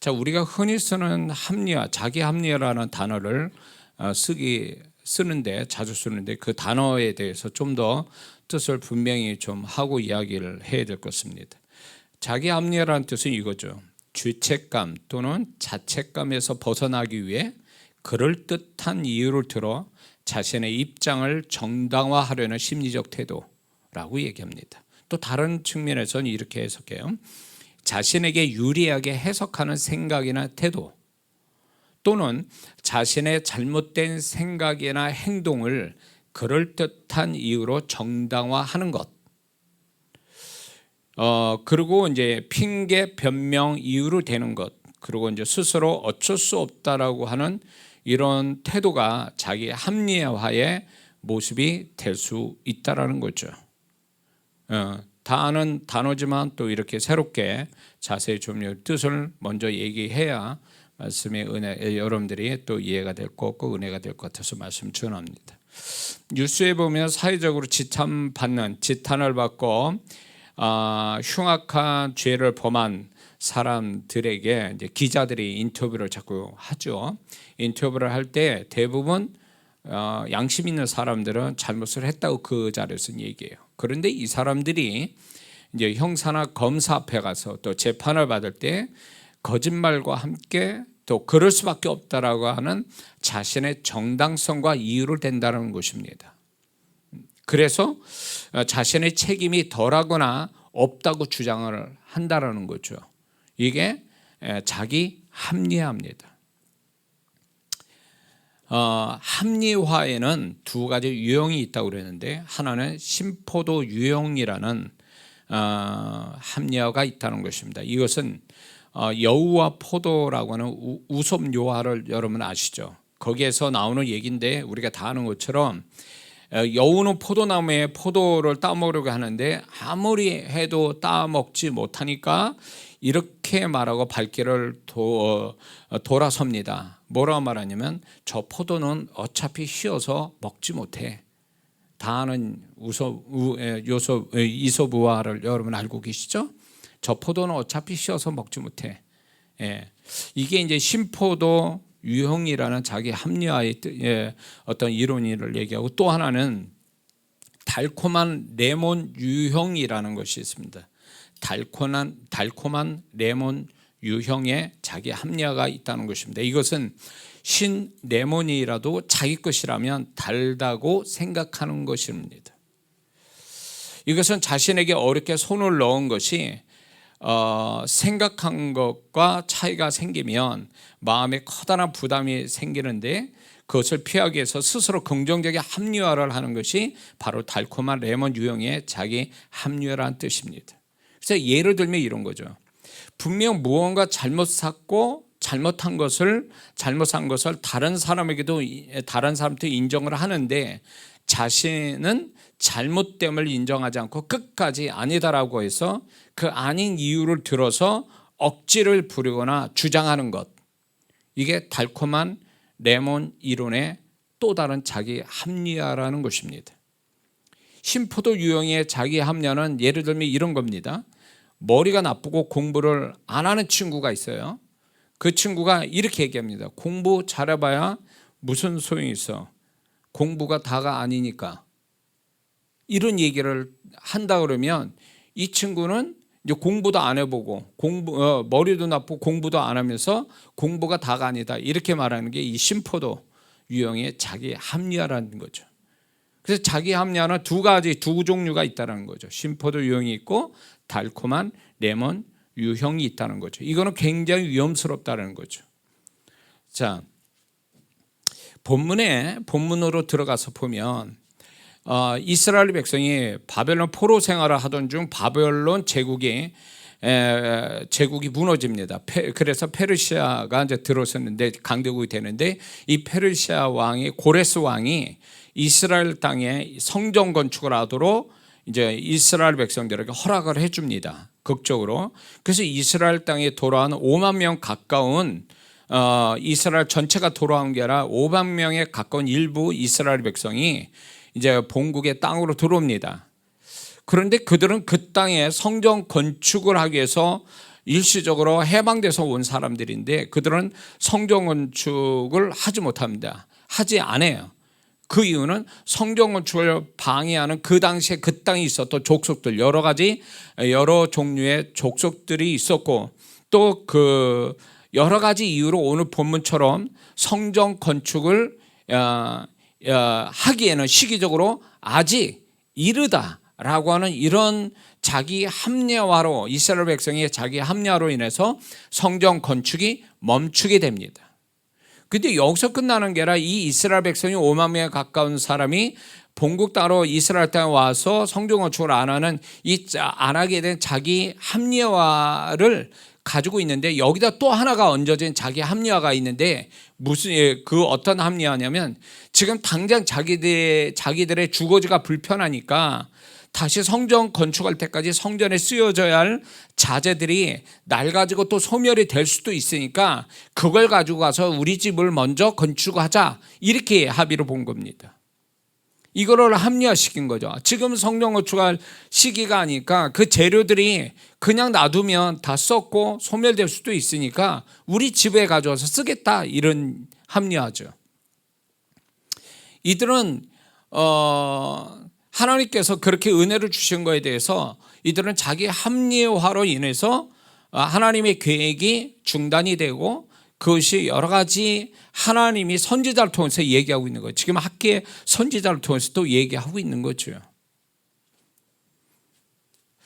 자, 우리가 흔히 쓰는 합리화, 자기 합리화라는 단어를 쓰는데 자주 쓰는데 그 단어에 대해서 좀 더 뜻을 분명히 좀 하고 이야기를 해야 될 것 같습니다. 자기 합리화라는 뜻은 이거죠. 죄책감 또는 자책감에서 벗어나기 위해 그럴듯한 이유를 들어 자신의 입장을 정당화하려는 심리적 태도라고 얘기합니다. 또 다른 측면에서는 이렇게 해석해요. 자신에게 유리하게 해석하는 생각이나 태도 또는 자신의 잘못된 생각이나 행동을 그럴듯한 이유로 정당화하는 것. 그리고 이제 핑계, 변명, 이유로 되는 것. 그리고 이제 스스로 어쩔 수 없다라고 하는 이런 태도가 자기 합리화의 모습이 될 수 있다라는 거죠. 다 아는 단어지만 또 이렇게 새롭게 자세히 좀 뜻을 먼저 얘기해야 말씀의 은혜, 여러분들이 또 이해가 될 것 같고 은혜가 될 것 같아서 말씀 전합니다. 뉴스에 보면 사회적으로 지탄을 받고 흉악한 죄를 범한 사람들에게 이제 기자들이 인터뷰를 자꾸 하죠. 인터뷰를 할 때 대부분 양심 있는 사람들은 잘못을 했다고 그 자리에서 얘기해요. 그런데 이 사람들이 이제 형사나 검사 앞에 가서 또 재판을 받을 때 거짓말과 함께 또 그럴 수밖에 없다라고 하는 자신의 정당성과 이유를 댄다는 것입니다. 그래서 자신의 책임이 덜하거나 없다고 주장을 한다라는 거죠. 이게 자기 합리화입니다. 합리화에는 두 가지 유형이 있다고 그랬는데 하나는 심포도 유형이라는 합리화가 있다는 것입니다. 이것은 여우와 포도라고 하는 우솝 요하를 여러분 아시죠? 거기에서 나오는 얘기인데 우리가 다 아는 것처럼 여우는 포도나무에 포도를 따먹으려고 하는데 아무리 해도 따먹지 못하니까 이렇게 말하고 발길을 돌아섭니다. 뭐라고 말하냐면 저 포도는 어차피 휘어서 먹지 못해. 다 아는 이솝우화를 여러분 알고 계시죠? 저 포도는 어차피 휘어서 먹지 못해. 이게 이제 심포도 유형이라는 자기 합리화의 어떤 이론을 얘기하고 또 하나는 달콤한 레몬 유형이라는 것이 있습니다. 달콤한 레몬 유형의 자기 합리화가 있다는 것입니다. 이것은 신 레몬이라도 자기 것이라면 달다고 생각하는 것입니다. 이것은 자신에게 어렵게 손을 넣은 것이 생각한 것과 차이가 생기면 마음에 커다란 부담이 생기는데 그것을 피하기 위해서 스스로 긍정적인 합리화를 하는 것이 바로 달콤한 레몬 유형의 자기 합리화라는 뜻입니다. 그래서 예를 들면 이런 거죠. 분명 무언가 잘못한 것을 다른 사람한테 인정을 하는데 자신은 잘못됨을 인정하지 않고 끝까지 아니다라고 해서 그 아닌 이유를 들어서 억지를 부리거나 주장하는 것, 이게 달콤한 레몬 이론의 또 다른 자기 합리화라는 것입니다. 심포도 유형의 자기 합리화는 예를 들면 이런 겁니다. 머리가 나쁘고 공부를 안 하는 친구가 있어요. 그 친구가 이렇게 얘기합니다. 공부 잘해봐야 무슨 소용이 있어. 공부가 다가 아니니까. 이런 얘기를 한다 그러면 이 친구는 이제 공부도 안 해보고 머리도 나쁘고 공부도 안 하면서 공부가 다가 아니다 이렇게 말하는 게 이 심포도 유형의 자기 합리화라는 거죠. 그래서 자기 합리화는 두 종류가 있다는 거죠. 심포도 유형이 있고 달콤한 레몬 유형이 있다는 거죠. 이거는 굉장히 위험스럽다는 거죠. 자, 본문으로 들어가서 보면 이스라엘 백성이 바벨론 포로 생활을 하던 중 바벨론 제국이 무너집니다. 그래서 페르시아가 이제 들어섰는데 강대국이 되는데 이 페르시아 왕이 고레스 왕이 이스라엘 땅에 성전 건축을 하도록 이제 이스라엘 백성들에게 허락을 해줍니다. 극적으로. 그래서 이스라엘 땅에 돌아온 5만 명 가까운 이스라엘 전체가 돌아온 게 아니라 5만 명에 가까운 일부 이스라엘 백성이 이제 본국의 땅으로 들어옵니다. 그런데 그들은 그 땅에 성전 건축을 하기 위해서 일시적으로 해방돼서 온 사람들인데 그들은 성전 건축을 하지 못합니다. 하지 않아요. 그 이유는 성전 건축을 방해하는 그 당시에 그 땅에 있었던 족속들, 여러 종류의 족속들이 있었고, 또 그 여러 가지 이유로 오늘 본문처럼 성전 건축을 하기에는 시기적으로 아직 이르다라고 하는 이런 자기 합리화로, 이스라엘 백성의 자기 합리화로 인해서 성전 건축이 멈추게 됩니다. 근데 여기서 끝나는 게 아니라 이 이스라엘 백성이 5만 명에 가까운 사람이 본국 땅으로 이스라엘 땅에 와서 성전 건축을 안 하게 된 자기 합리화를 가지고 있는데, 여기다 또 하나가 얹어진 자기 합리화가 있는데, 어떤 합리화냐면 지금 당장 자기들의 주거지가 불편하니까 다시 성전 건축할 때까지 성전에 쓰여져야 할 자재들이 낡아지고 또 소멸이 될 수도 있으니까 그걸 가지고 가서 우리 집을 먼저 건축하자, 이렇게 합의를 본 겁니다. 이거를 합리화시킨 거죠. 지금 성전 건축할 시기가 아니까 그 재료들이 그냥 놔두면 다 썩고 소멸될 수도 있으니까 우리 집에 가져와서 쓰겠다, 이런 합리화죠. 이들은 하나님께서 그렇게 은혜를 주신 거에 대해서 이들은 자기 합리화로 인해서 하나님의 계획이 중단이 되고, 그것이 여러 가지 하나님이 선지자를 통해서 얘기하고 있는 거예요. 지금 학계의 선지자를 통해서 또 얘기하고 있는 거죠.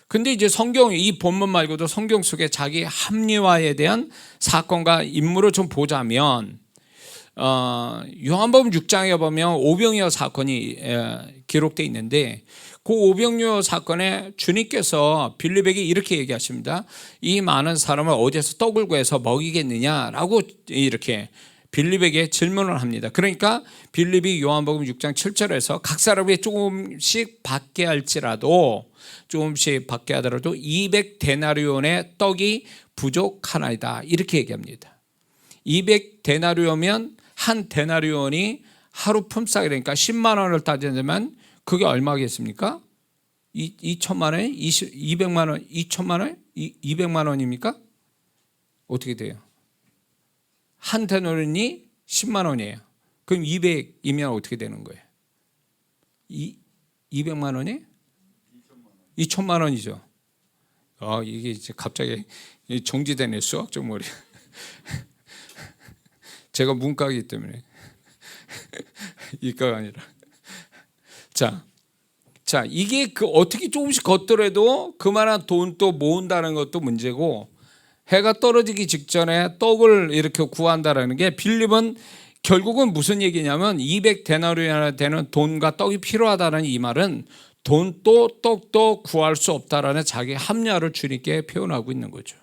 근데 이제 이 본문 말고도 성경 속에 자기 합리화에 대한 사건과 인물을 좀 보자면, 요한복음 6장에 보면 오병이어 사건이 기록되어 있는데, 그 오병이어 사건에 주님께서 빌립에게 이렇게 얘기하십니다. 이 많은 사람을 어디에서 떡을 구해서 먹이겠느냐라고 이렇게 빌립에게 질문을 합니다. 그러니까 빌립이 요한복음 6장 7절에서 각 사람에게 조금씩 받게 할지라도 200데나리온의 떡이 부족하나이다, 이렇게 얘기합니다. 200데나리온이면 한 데나리온이 하루 품삯이 되니까 10만 원을 따지면 그게 얼마겠습니까? 2천만 원? 200만 원? 2천만 원? 200만 원입니까? 어떻게 돼요? 한 데나리온이 10만 원이에요. 그럼 200이면 어떻게 되는 거예요? 200만 원이? 2천만 원이죠. 이게 이제 갑자기 정지되네, 수학적 머리. 제가 문과이기 때문에 이과가 아니라. 자, 이게 어떻게 조금씩 걷더라도 그만한 돈 또 모은다는 것도 문제고, 해가 떨어지기 직전에 떡을 이렇게 구한다라는 게, 빌립은 결국은 무슨 얘기냐면 200데나리온이나 되는 돈과 떡이 필요하다는 이 말은 돈도 떡도 구할 수 없다라는 자기 합리화를 주님께 표현하고 있는 거죠.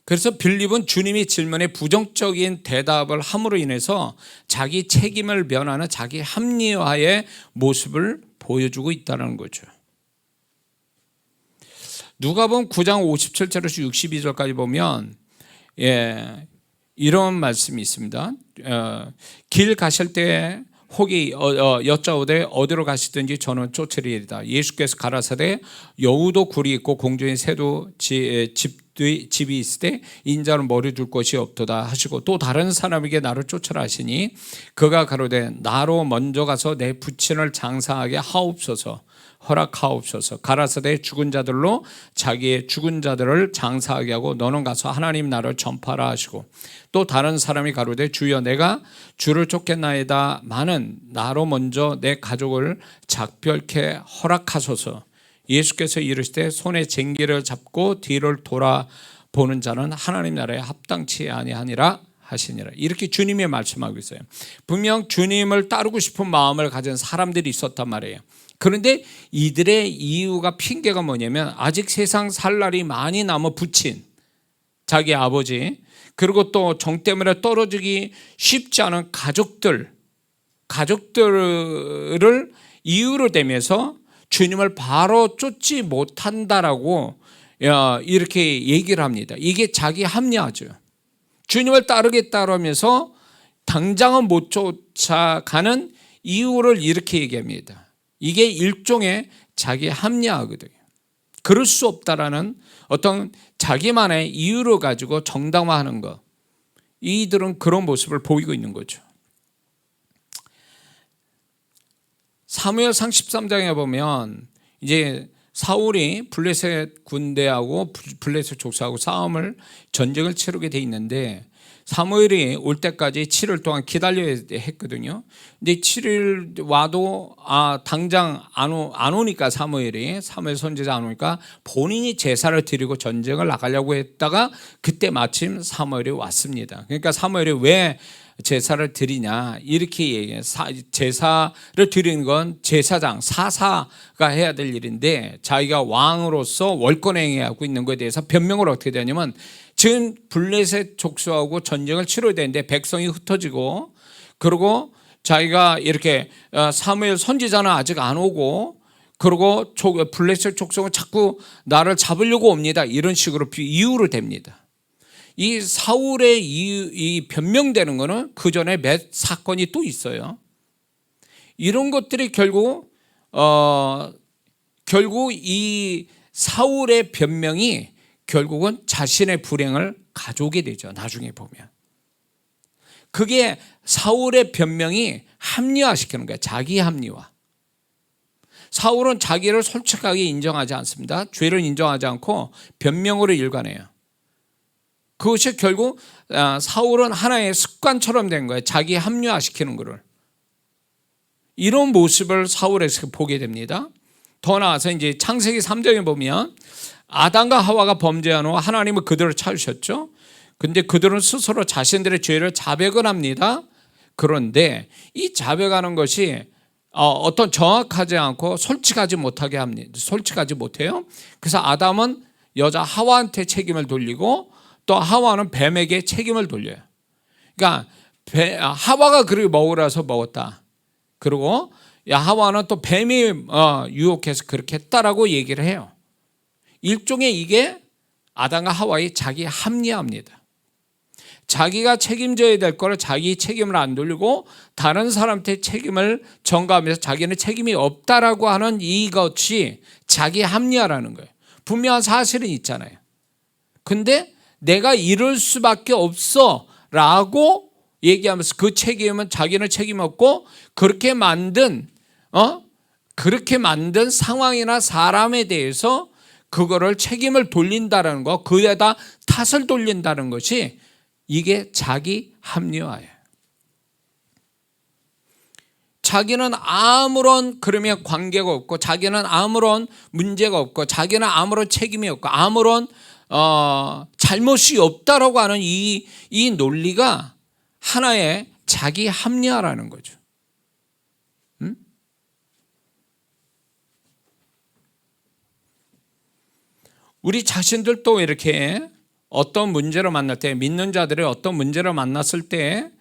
그래서 빌립은 주님의 질문에 부정적인 대답을 함으로 인해서 자기 책임을 면하는 자기 합리화의 모습을 보여주고 있다는 거죠. 누가복음 9장 57절에서 62절까지 보면 이런 말씀이 있습니다. 길 가실 때 혹이 여짜오되 어디로 가시든지 저는 쫓으리이다. 예수께서 가라사대 여우도 굴이 있고 공중에 새도 집이 있을 때 인자는 머리 둘 곳이 없도다 하시고, 또 다른 사람에게 나를 쫓으라 하시니 그가 가로되 나로 먼저 가서 내 부친을 장사하게 하옵소서, 허락하옵소서. 가라사대 죽은 자들로 자기의 죽은 자들을 장사하게 하고 너는 가서 하나님 나라를 전파하라 하시고, 또 다른 사람이 가로되 주여 내가 주를 쫓겠나이다 마는 나로 먼저 내 가족을 작별케 허락하소서. 예수께서 이르시되 손에 쟁기를 잡고 뒤를 돌아보는 자는 하나님 나라에 합당치 아니하니라 하시니라. 이렇게 주님이 말씀하고 있어요. 분명 주님을 따르고 싶은 마음을 가진 사람들이 있었단 말이에요. 그런데 이들의 이유가, 핑계가 뭐냐면 아직 세상 살 날이 많이 남아 부친 자기 아버지, 그리고 또 정 때문에 떨어지기 쉽지 않은 가족들을 이유로 대면서 주님을 바로 쫓지 못한다라고 이렇게 얘기를 합니다. 이게 자기 합리화죠. 주님을 따르겠다고 하면서 당장은 못 쫓아가는 이유를 이렇게 얘기합니다. 이게 일종의 자기 합리화거든요. 그럴 수 없다라는 어떤 자기만의 이유를 가지고 정당화하는 것, 이들은 그런 모습을 보이고 있는 거죠. 사무엘상 13장에 보면 이제 사울이 블레셋 군대하고 블레셋 족속하고 전쟁을 치르게 돼 있는데, 사무엘이 올 때까지 7일 동안 기다려야 했거든요. 근데 7일 와도 당장 안 오니까 사무엘 선지자 안 오니까 본인이 제사를 드리고 전쟁을 나가려고 했다가 그때 마침 사무엘이 왔습니다. 그러니까 사무엘이 왜 제사를 드리냐 이렇게 얘기해요. 제사를 드리는 건 제사장 사사가 해야 될 일인데, 자기가 왕으로서 월권행위하고 하고 있는 것에 대해서 변명을 어떻게 되냐면, 지금 블레셋 족속하고 전쟁을 치러야 되는데 백성이 흩어지고, 그리고 자기가 이렇게 사무엘 선지자는 아직 안 오고, 그리고 블레셋 족속은 자꾸 나를 잡으려고 옵니다, 이런 식으로 이유를 댑니다. 이 사울의 이 변명되는 거는 그 전에 몇 사건이 또 있어요. 이런 것들이 결국 이 사울의 변명이 결국은 자신의 불행을 가져오게 되죠. 나중에 보면 그게 사울의 변명이 합리화시키는 거예요. 자기 합리화. 사울은 자기를 솔직하게 인정하지 않습니다. 죄를 인정하지 않고 변명으로 일관해요. 그것이 결국 사울은 하나의 습관처럼 된 거예요. 자기 합리화시키는 것을. 이런 모습을 사울에서 보게 됩니다. 더 나아가서 이제 창세기 3장에 보면 아담과 하와가 범죄한 후 하나님은 그들을 찾으셨죠. 근데 그들은 스스로 자신들의 죄를 자백을 합니다. 그런데 이 자백하는 것이 어떤 정확하지 않고 솔직하지 못하게 합니다. 솔직하지 못해요. 그래서 아담은 여자 하와한테 책임을 돌리고, 또 하와는 뱀에게 책임을 돌려요. 그러니까 하와가 그렇게 먹으라서 먹었다. 그리고 하와는 또 뱀이 유혹해서 그렇게 했다라고 얘기를 해요. 일종의 이게 아담과 하와의 자기 합리화입니다. 자기가 책임져야 될 거를 자기 책임을 안 돌리고 다른 사람한테 책임을 전가하면서 자기는 책임이 없다라고 하는 이것이 자기 합리화라는 거예요. 분명한 사실은 있잖아요. 근데 내가 이럴 수밖에 없어 라고 얘기하면서 그 책임은 자기는 책임 없고, 그렇게 만든 상황이나 사람에 대해서 그거를 책임을 돌린다는 거, 그에다 탓을 돌린다는 것이 이게 자기 합리화예요. 자기는 아무런 그러면 관계가 없고, 자기는 아무런 문제가 없고, 자기는 아무런 책임이 없고, 아무런 잘못이 없다라고 하는 이 논리가 하나의 자기 합리화라는 거죠. 우리 자신들도 이렇게 어떤 문제를 만날 때, 믿는 자들이 어떤 문제를 만났을 때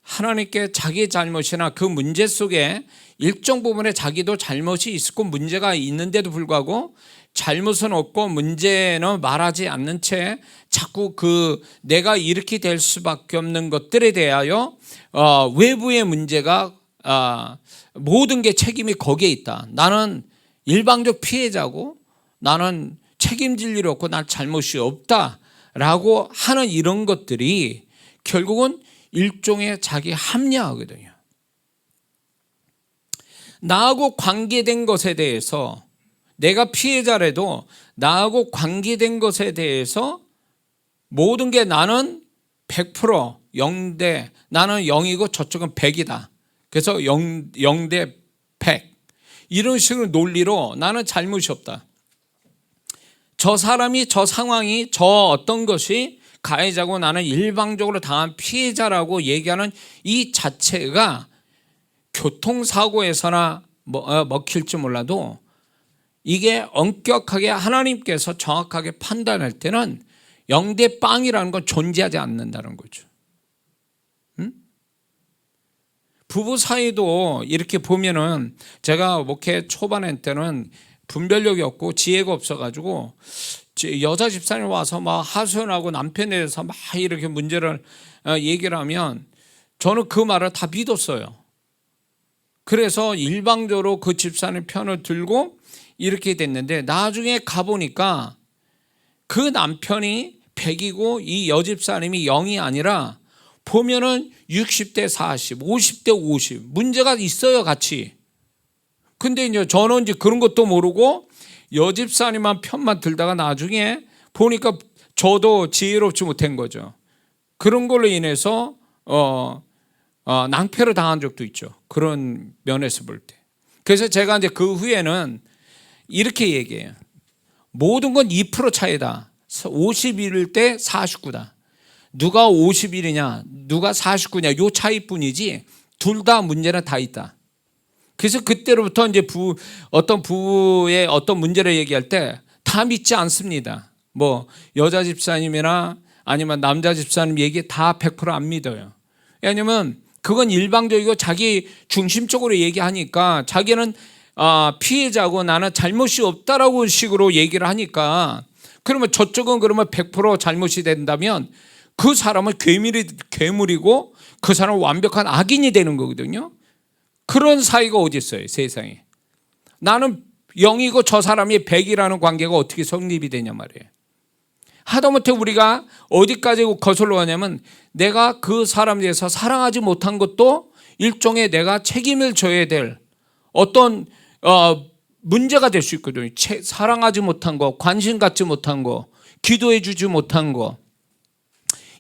하나님께 자기의 잘못이나 그 문제 속에 일정 부분에 자기도 잘못이 있고 문제가 있는데도 불구하고 잘못은 없고 문제는 말하지 않는 채 자꾸 내가 이렇게 될 수밖에 없는 것들에 대하여 외부의 문제가 모든 게 책임이 거기에 있다. 나는 일방적 피해자고 나는 책임질 일이 없고 난 잘못이 없다라고 하는 이런 것들이 결국은 일종의 자기 합리화거든요. 나하고 관계된 것에 대해서, 내가 피해자라도 나하고 관계된 것에 대해서 모든 게 나는 100% 0대, 나는 0이고 저쪽은 100이다. 그래서 0대 100 이런 식으로 논리로 나는 잘못이 없다. 저 사람이, 저 상황이, 저 어떤 것이 가해자고 나는 일방적으로 당한 피해자라고 얘기하는 이 자체가 교통사고에서나 먹힐지 몰라도 이게 엄격하게 하나님께서 정확하게 판단할 때는 0대 빵이라는 건 존재하지 않는다는 거죠. 부부 사이도 이렇게 보면은, 제가 목회 초반에 때는 분별력이 없고 지혜가 없어가지고 여자 집사님 와서 막 하소연하고 남편에 대해서 막 이렇게 문제를 얘기를 하면 저는 그 말을 다 믿었어요. 그래서 일방적으로 그 집사님 편을 들고 이렇게 됐는데 나중에 가보니까 그 남편이 100이고 이 여집사님이 0이 아니라 보면은 60대 40, 50대 50 문제가 있어요, 같이. 근데 이제 저는 이제 그런 것도 모르고 여집사님만 편만 들다가 나중에 보니까 저도 지혜롭지 못한 거죠. 그런 걸로 인해서 낭패를 당한 적도 있죠. 그런 면에서 볼 때. 그래서 제가 이제 그 후에는 이렇게 얘기해요. 모든 건 2% 차이다. 51일 때 49다. 누가 51이냐, 누가 49냐, 요 차이뿐이지 둘 다 문제는 다 있다. 그래서 그때로부터 이제 어떤 부부의 어떤 문제를 얘기할 때 다 믿지 않습니다. 뭐 여자 집사님이나 아니면 남자 집사님 얘기 다 100% 안 믿어요. 왜냐하면 그건 일방적이고 자기 중심적으로 얘기하니까 자기는 피해자고 나는 잘못이 없다라고 식으로 얘기를 하니까 그러면 저쪽은 그러면 100% 잘못이 된다면 그 사람은 괴물이고 그 사람은 완벽한 악인이 되는 거거든요. 그런 사이가 어디 있어요, 세상에. 나는 0이고 저 사람이 100이라는 관계가 어떻게 성립이 되냐 말이에요. 하다못해 우리가 어디까지 거슬러 가냐면 내가 그 사람에 대해서 사랑하지 못한 것도 일종의 내가 책임을 져야 될 어떤 문제가 될 수 있거든요. 사랑하지 못한 거, 관심 갖지 못한 거, 기도해 주지 못한 거,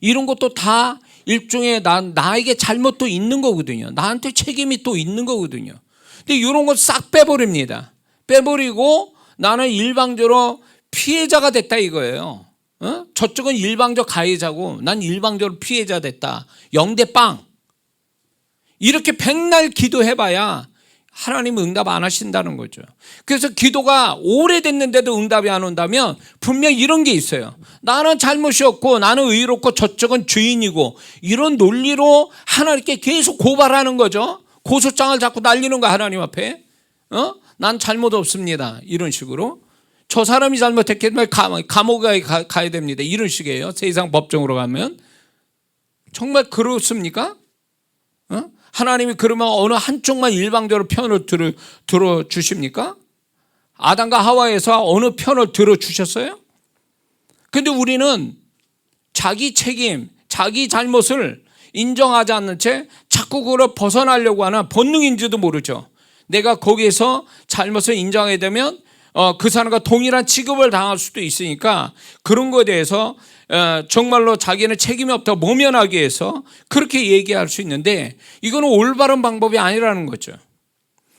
이런 것도 다 일종의 나에게 잘못도 있는 거거든요. 나한테 책임이 또 있는 거거든요. 근데 이런 건 싹 빼버립니다. 빼버리고 나는 일방적으로 피해자가 됐다 이거예요. 저쪽은 일방적 가해자고 난 일방적으로 피해자 됐다. 0대 빵. 이렇게 백날 기도해봐야 하나님은 응답 안 하신다는 거죠. 그래서 기도가 오래됐는데도 응답이 안 온다면 분명히 이런 게 있어요. 나는 잘못이 없고 나는 의롭고 저쪽은 죄인이고 이런 논리로 하나님께 계속 고발하는 거죠. 고소장을 자꾸 날리는 거 하나님 앞에. 난 잘못 없습니다. 이런 식으로. 저 사람이 잘못했기 때문에 감옥에 가야 됩니다. 이런 식이에요. 세상 법정으로 가면. 정말 그렇습니까? 하나님이 그러면 어느 한쪽만 일방적으로 편을 들어주십니까? 아담과 하와에서 어느 편을 들어주셨어요? 근데 우리는 자기 책임, 자기 잘못을 인정하지 않는 채 자꾸 그걸 벗어나려고 하는 본능인지도 모르죠. 내가 거기에서 잘못을 인정하게 되면 그 사람과 동일한 취급을 당할 수도 있으니까 그런 거에 대해서 정말로 자기는 책임이 없다고 모면하기 위해서 그렇게 얘기할 수 있는데 이거는 올바른 방법이 아니라는 거죠.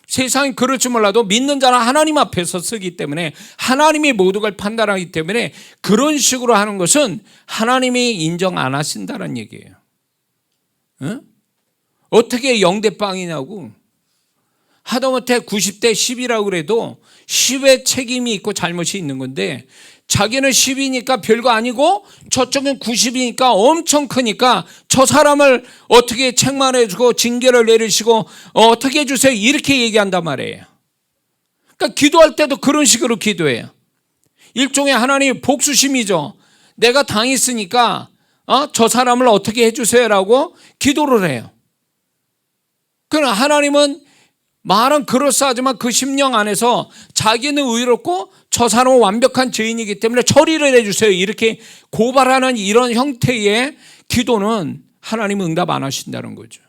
세상이 그럴지 몰라도 믿는 자는 하나님 앞에서 쓰기 때문에 하나님이 모든 걸 판단하기 때문에 그런 식으로 하는 것은 하나님이 인정 안 하신다는 얘기예요. 어떻게 0대 빵이냐고. 하다못해 90대 10이라고 그래도 10의 책임이 있고 잘못이 있는 건데 자기는 10이니까 별거 아니고 저쪽은 90이니까 엄청 크니까 저 사람을 어떻게 책망해주고 징계를 내리시고 어떻게 해주세요 이렇게 얘기한단 말이에요. 그러니까 기도할 때도 그런 식으로 기도해요. 일종의 하나님 복수심이죠. 내가 당했으니까 저 사람을 어떻게 해주세요라고 기도를 해요. 그러나 하나님은 말은 그럴싸하지만 그 심령 안에서 자기는 의롭고 저 사람은 완벽한 죄인이기 때문에 처리를 해주세요 이렇게 고발하는 이런 형태의 기도는 하나님은 응답 안 하신다는 거죠.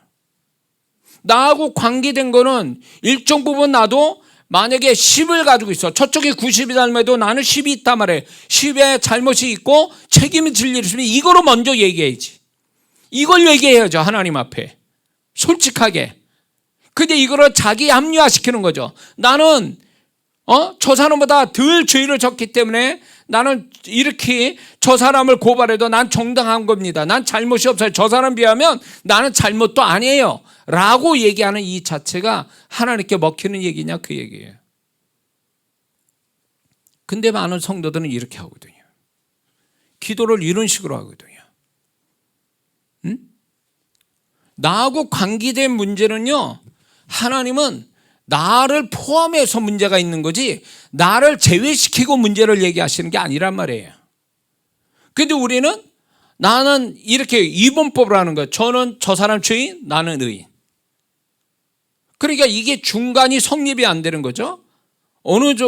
나하고 관계된 거는 일정 부분 나도 만약에 10을 가지고 있어. 저쪽에 90이 잘못해도 나는 10이 있단 말이에요. 10에 잘못이 있고 책임을 질 일이 있으면 이거로 먼저 얘기해야지. 이걸 얘기해야죠 하나님 앞에 솔직하게. 근데 이거를 자기 합리화시키는 거죠. 나는 저 사람보다 덜 죄를 졌기 때문에 나는 이렇게 저 사람을 고발해도 난 정당한 겁니다. 난 잘못이 없어요. 저 사람 비하면 나는 잘못도 아니에요 라고 얘기하는 이 자체가 하나님께 먹히는 얘기냐 그 얘기예요. 근데 많은 성도들은 이렇게 하거든요. 기도를 이런 식으로 하거든요. 나하고 관계된 문제는요 하나님은 나를 포함해서 문제가 있는 거지 나를 제외시키고 문제를 얘기하시는 게 아니란 말이에요. 그런데 우리는 나는 이렇게 이분법을 하는 거예요. 저는 저 사람 죄인, 나는 의인. 그러니까 이게 중간이 성립이 안 되는 거죠.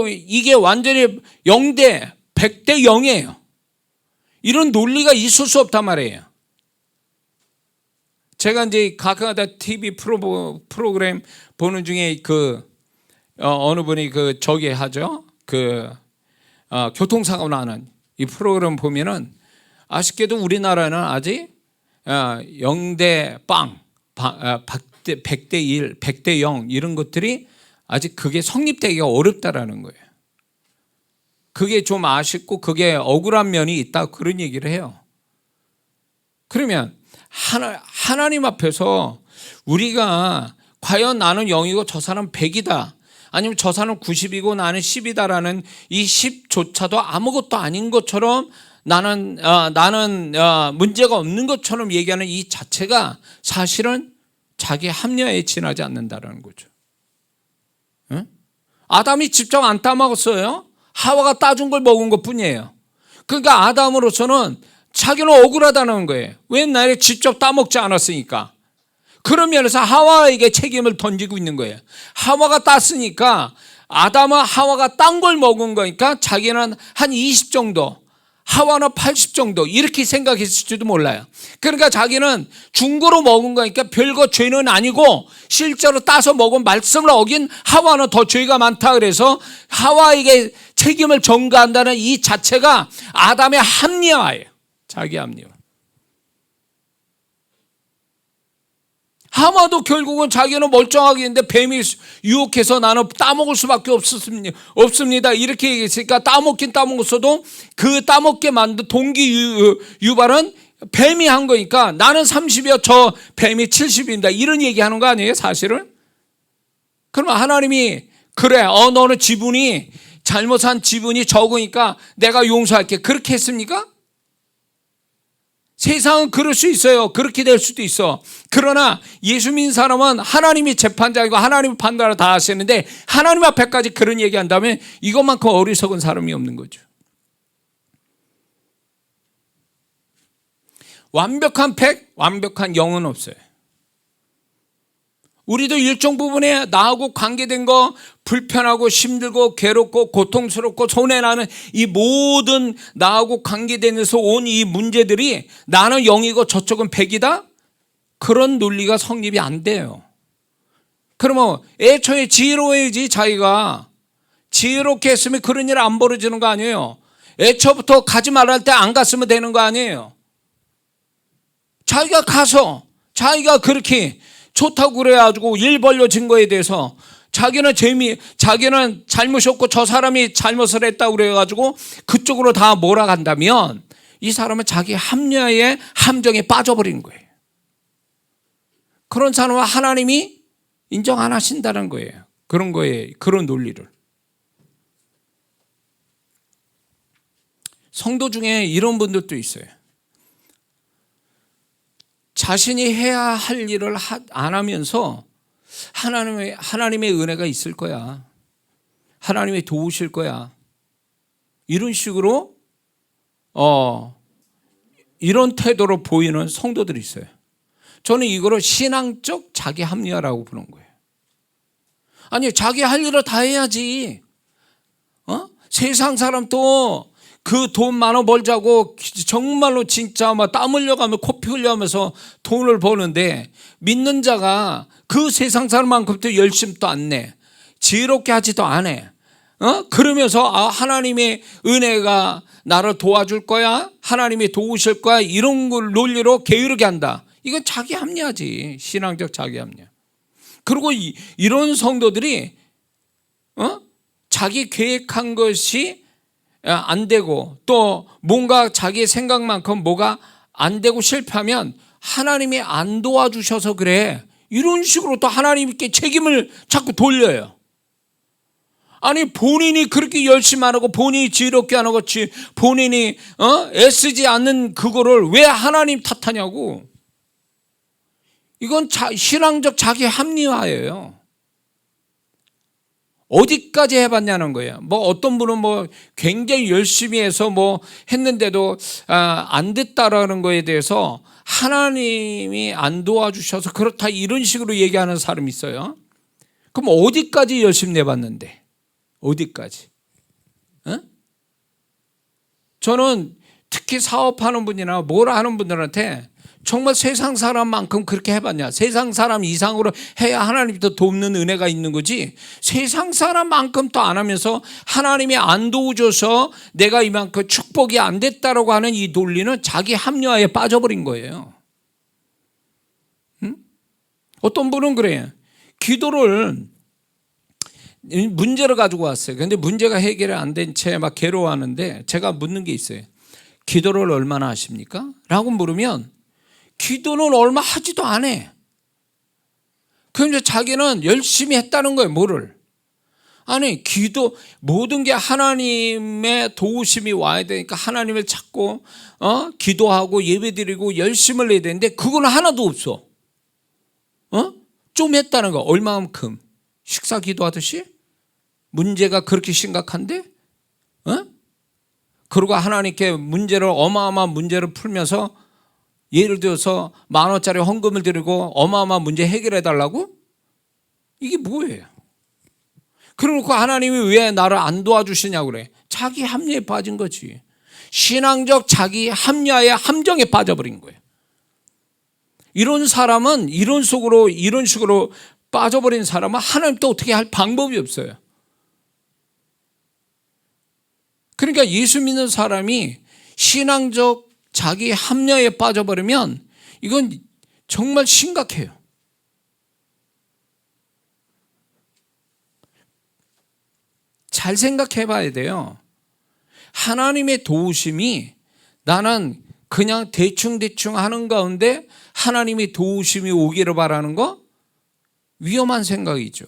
이게 완전히 0대 100대 0이에요. 이런 논리가 있을 수 없단 말이에요. 제가 이제 가끔가다 TV 프로그램 보는 중에 어느 분이 저기 하죠. 교통사고 나는 이 프로그램 보면은 아쉽게도 우리나라는 아직 0대 100대 1, 100대 0 이런 것들이 아직 그게 성립되기가 어렵다라는 거예요. 그게 좀 아쉽고 그게 억울한 면이 있다 그런 얘기를 해요. 그러면 하나님 앞에서 우리가 과연 나는 0이고 저 사람은 100이다 아니면 저 사람은 90이고 나는 10이다라는 이 10조차도 아무것도 아닌 것처럼 나는 문제가 없는 것처럼 얘기하는 이 자체가 사실은 자기 합리화에 지나지 않는다라는 거죠. 응? 아담이 직접 안 따먹었어요. 하와가 따준 걸 먹은 것뿐이에요. 그러니까 아담으로서는 자기는 억울하다는 거예요. 왜 나를 직접 따먹지 않았으니까. 그런 면에서 하와에게 책임을 던지고 있는 거예요. 하와가 땄으니까 아담은 하와가 딴 걸 먹은 거니까 자기는 한 20 정도, 하와는 80 정도 이렇게 생각했을지도 몰라요. 그러니까 자기는 중고로 먹은 거니까 별거 죄는 아니고 실제로 따서 먹은 말씀을 어긴 하와는 더 죄가 많다 그래서 하와에게 책임을 전가한다는 이 자체가 아담의 합리화예요. 자기 합리화. 하와도 결국은 자기는 멀쩡하게 있는데 뱀이 유혹해서 나는 따먹을 수밖에 없습니다. 이렇게 얘기했으니까 따먹긴 따먹었어도 그 따먹게 만든 동기 유발은 뱀이 한 거니까 나는 30이요 저 뱀이 70입니다. 이런 얘기하는 거 아니에요 사실은? 그러면 하나님이 그래 너는 지분이 잘못한 지분이 적으니까 내가 용서할게 그렇게 했습니까? 세상은 그럴 수 있어요. 그렇게 될 수도 있어. 그러나 예수 믿는 사람은 하나님이 재판장이고 하나님이 판단을 다 하시는데 하나님 앞에까지 그런 얘기한다면 이것만큼 어리석은 사람이 없는 거죠. 완벽한 100, 완벽한 0은 없어요. 우리도 일정 부분에 나하고 관계된 거 불편하고 힘들고 괴롭고 고통스럽고 손해나는 이 모든 나하고 관계되면서 온 이 문제들이 나는 0이고 저쪽은 100이다? 그런 논리가 성립이 안 돼요. 그러면 애초에 지혜로워야지 자기가 지혜롭게 했으면 그런 일 안 벌어지는 거 아니에요. 애초부터 가지 말할 때 안 갔으면 되는 거 아니에요. 자기가 가서 자기가 그렇게 좋다고 그래가지고 일 벌려진 거에 대해서 자기는 잘못이 없고 저 사람이 잘못을 했다고 그래가지고 그쪽으로 다 몰아간다면 이 사람은 자기 합리화의 함정에 빠져버리는 거예요. 그런 사람은 하나님이 인정 안 하신다는 거예요. 그런 거에 그런 논리를. 성도 중에 이런 분들도 있어요. 자신이 해야 할 일을 안 하면서 하나님의 은혜가 있을 거야. 하나님이 도우실 거야. 이런 식으로 이런 태도로 보이는 성도들이 있어요. 저는 이거를 신앙적 자기 합리화라고 부르는 거예요. 아니 자기 할 일을 다 해야지. 세상 사람도 그 돈 많아 벌자고 정말로 진짜 막 땀 흘려가며 코피 흘려가면서 돈을 버는데 믿는 자가 그 세상 사람만큼도 열심도 안 내. 지혜롭게 하지도 안 해. 그러면서 하나님의 은혜가 나를 도와줄 거야. 하나님이 도우실 거야. 이런 걸 논리로 게으르게 한다. 이건 자기 합리화지. 신앙적 자기 합리화. 그리고 이런 성도들이 자기 계획한 것이 안 되고 또 뭔가 자기 생각만큼 뭐가 안 되고 실패하면 하나님이 안 도와주셔서 그래. 이런 식으로 또 하나님께 책임을 자꾸 돌려요. 아니 본인이 그렇게 열심히 안 하고 본인이 지혜롭게 안 하고 본인이 애쓰지 않는 그거를 왜 하나님 탓하냐고. 이건 신앙적 자기 합리화예요. 어디까지 해봤냐는 거예요. 뭐 어떤 분은 뭐 굉장히 열심히 해서 뭐 했는데도 안 됐다라는 거에 대해서 하나님이 안 도와주셔서 그렇다 이런 식으로 얘기하는 사람이 있어요. 그럼 어디까지 열심히 내봤는데? 어디까지? 어? 저는 특히 사업하는 분이나 뭘 하는 분들한테 정말 세상 사람만큼 그렇게 해봤냐? 세상 사람 이상으로 해야 하나님이 더 돕는 은혜가 있는 거지, 세상 사람만큼 또 안 하면서 하나님이 안 도와줘서 내가 이만큼 축복이 안 됐다라고 하는 이 논리는 자기 합리화에 빠져버린 거예요. 응? 어떤 분은 그래요. 기도를 문제를 가지고 왔어요. 근데 문제가 해결이 안 된 채 막 괴로워하는데 제가 묻는 게 있어요. 기도를 얼마나 하십니까? 라고 물으면 기도는 얼마 하지도 않아. 그럼 이제 자기는 열심히 했다는 거예요. 뭐를? 아니, 기도, 모든 게 하나님의 도우심이 와야 되니까 하나님을 찾고 기도하고 예배드리고 열심을 내야 되는데 그건 하나도 없어. 좀 했다는 거. 얼마만큼? 식사 기도하듯이? 문제가 그렇게 심각한데? 그리고 하나님께 문제를, 어마어마한 문제를 풀면서 예를 들어서 10,000원짜리 헌금을 드리고 어마어마한 문제 해결해 달라고? 이게 뭐예요? 그러고 하나님이 왜 나를 안 도와주시냐고 그래. 자기 합리에 빠진 거지. 신앙적 자기 합리화의 함정에 빠져버린 거예요. 이런 사람은 이런 식으로 빠져버린 사람은 하나님 또 어떻게 할 방법이 없어요. 그러니까 예수 믿는 사람이 신앙적 자기 합리화에 빠져버리면 이건 정말 심각해요. 잘 생각해 봐야 돼요. 하나님의 도우심이 나는 그냥 대충 하는 가운데 하나님의 도우심이 오기를 바라는 거 위험한 생각이죠.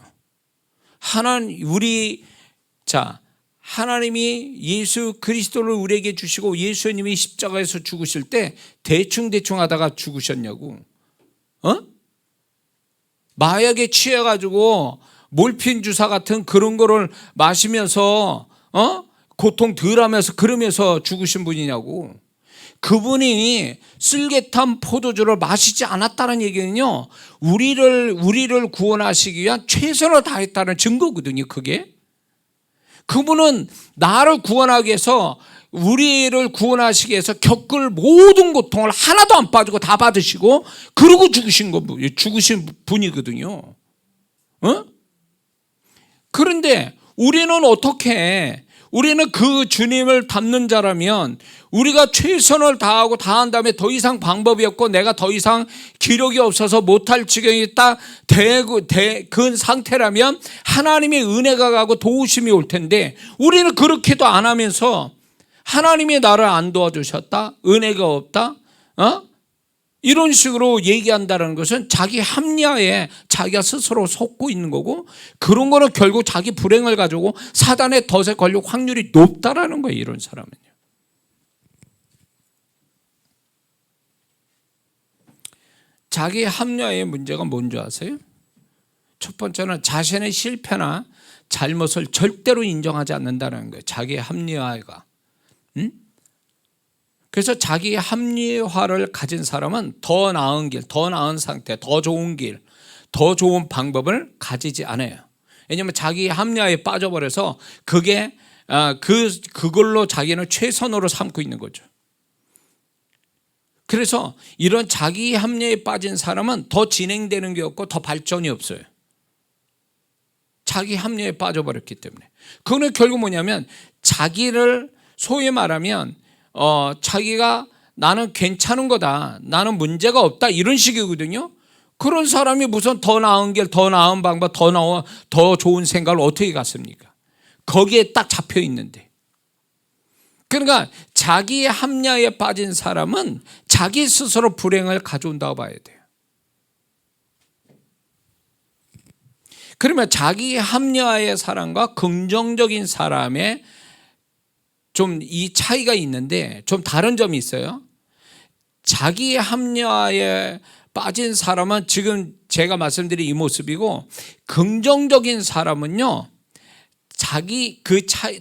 하나님이 예수 그리스도를 우리에게 주시고 예수님이 십자가에서 죽으실 때 대충 하다가 죽으셨냐고. 마약에 취해가지고 몰핀 주사 같은 그런 거를 마시면서 고통 덜 하면서 그러면서 죽으신 분이냐고. 그분이 쓸개탄 포도주를 마시지 않았다는 얘기는요, 우리를 구원하시기 위한 최선을 다했다는 증거거든요. 그게 그분은 나를 구원하기 위해서, 우리를 구원하시기 위해서 겪을 모든 고통을 하나도 안 빠지고 다 받으시고 그러고 죽으신 분이거든요. 그런데 우리는 어떻게 해? 우리는 그 주님을 닮는 자라면 우리가 최선을 다하고 다한 다음에 더 이상 방법이 없고 내가 더 이상 기력이 없어서 못할 지경이 딱 그 상태라면 하나님의 은혜가 가고 도우심이 올 텐데, 우리는 그렇게도 안 하면서 하나님이 나를 안 도와주셨다, 은혜가 없다, 이런 식으로 얘기한다는 것은 자기 합리화에 자기가 스스로 속고 있는 거고, 그런 거는 결국 자기 불행을 가지고 사단의 덫에 걸릴 확률이 높다라는 거예요. 이런 사람은요. 자기 합리화의 문제가 뭔지 아세요? 첫 번째는 자신의 실패나 잘못을 절대로 인정하지 않는다는 거예요. 자기 합리화가. 그래서 자기 합리화를 가진 사람은 더 나은 길, 더 나은 상태, 더 좋은 길, 더 좋은 방법을 가지지 않아요. 왜냐하면 자기 합리화에 빠져버려서 그걸로 자기는 최선으로 삼고 있는 거죠. 그래서 이런 자기 합리화에 빠진 사람은 더 진행되는 게 없고 더 발전이 없어요. 자기 합리화에 빠져버렸기 때문에. 그거는 결국 뭐냐면 자기를 소위 말하면 자기가 나는 괜찮은 거다, 나는 문제가 없다, 이런 식이거든요. 그런 사람이 무슨 더 나은 길, 더 나은 방법, 더 좋은 생각을 어떻게 갖습니까? 거기에 딱 잡혀 있는데. 그러니까 자기 합리화에 빠진 사람은 자기 스스로 불행을 가져온다고 봐야 돼요. 그러면 자기 합리화의 사람과 긍정적인 사람의 좀 이 차이가 있는데 좀 다른 점이 있어요. 자기 합리화에 빠진 사람은 지금 제가 말씀드린 이 모습이고, 긍정적인 사람은요,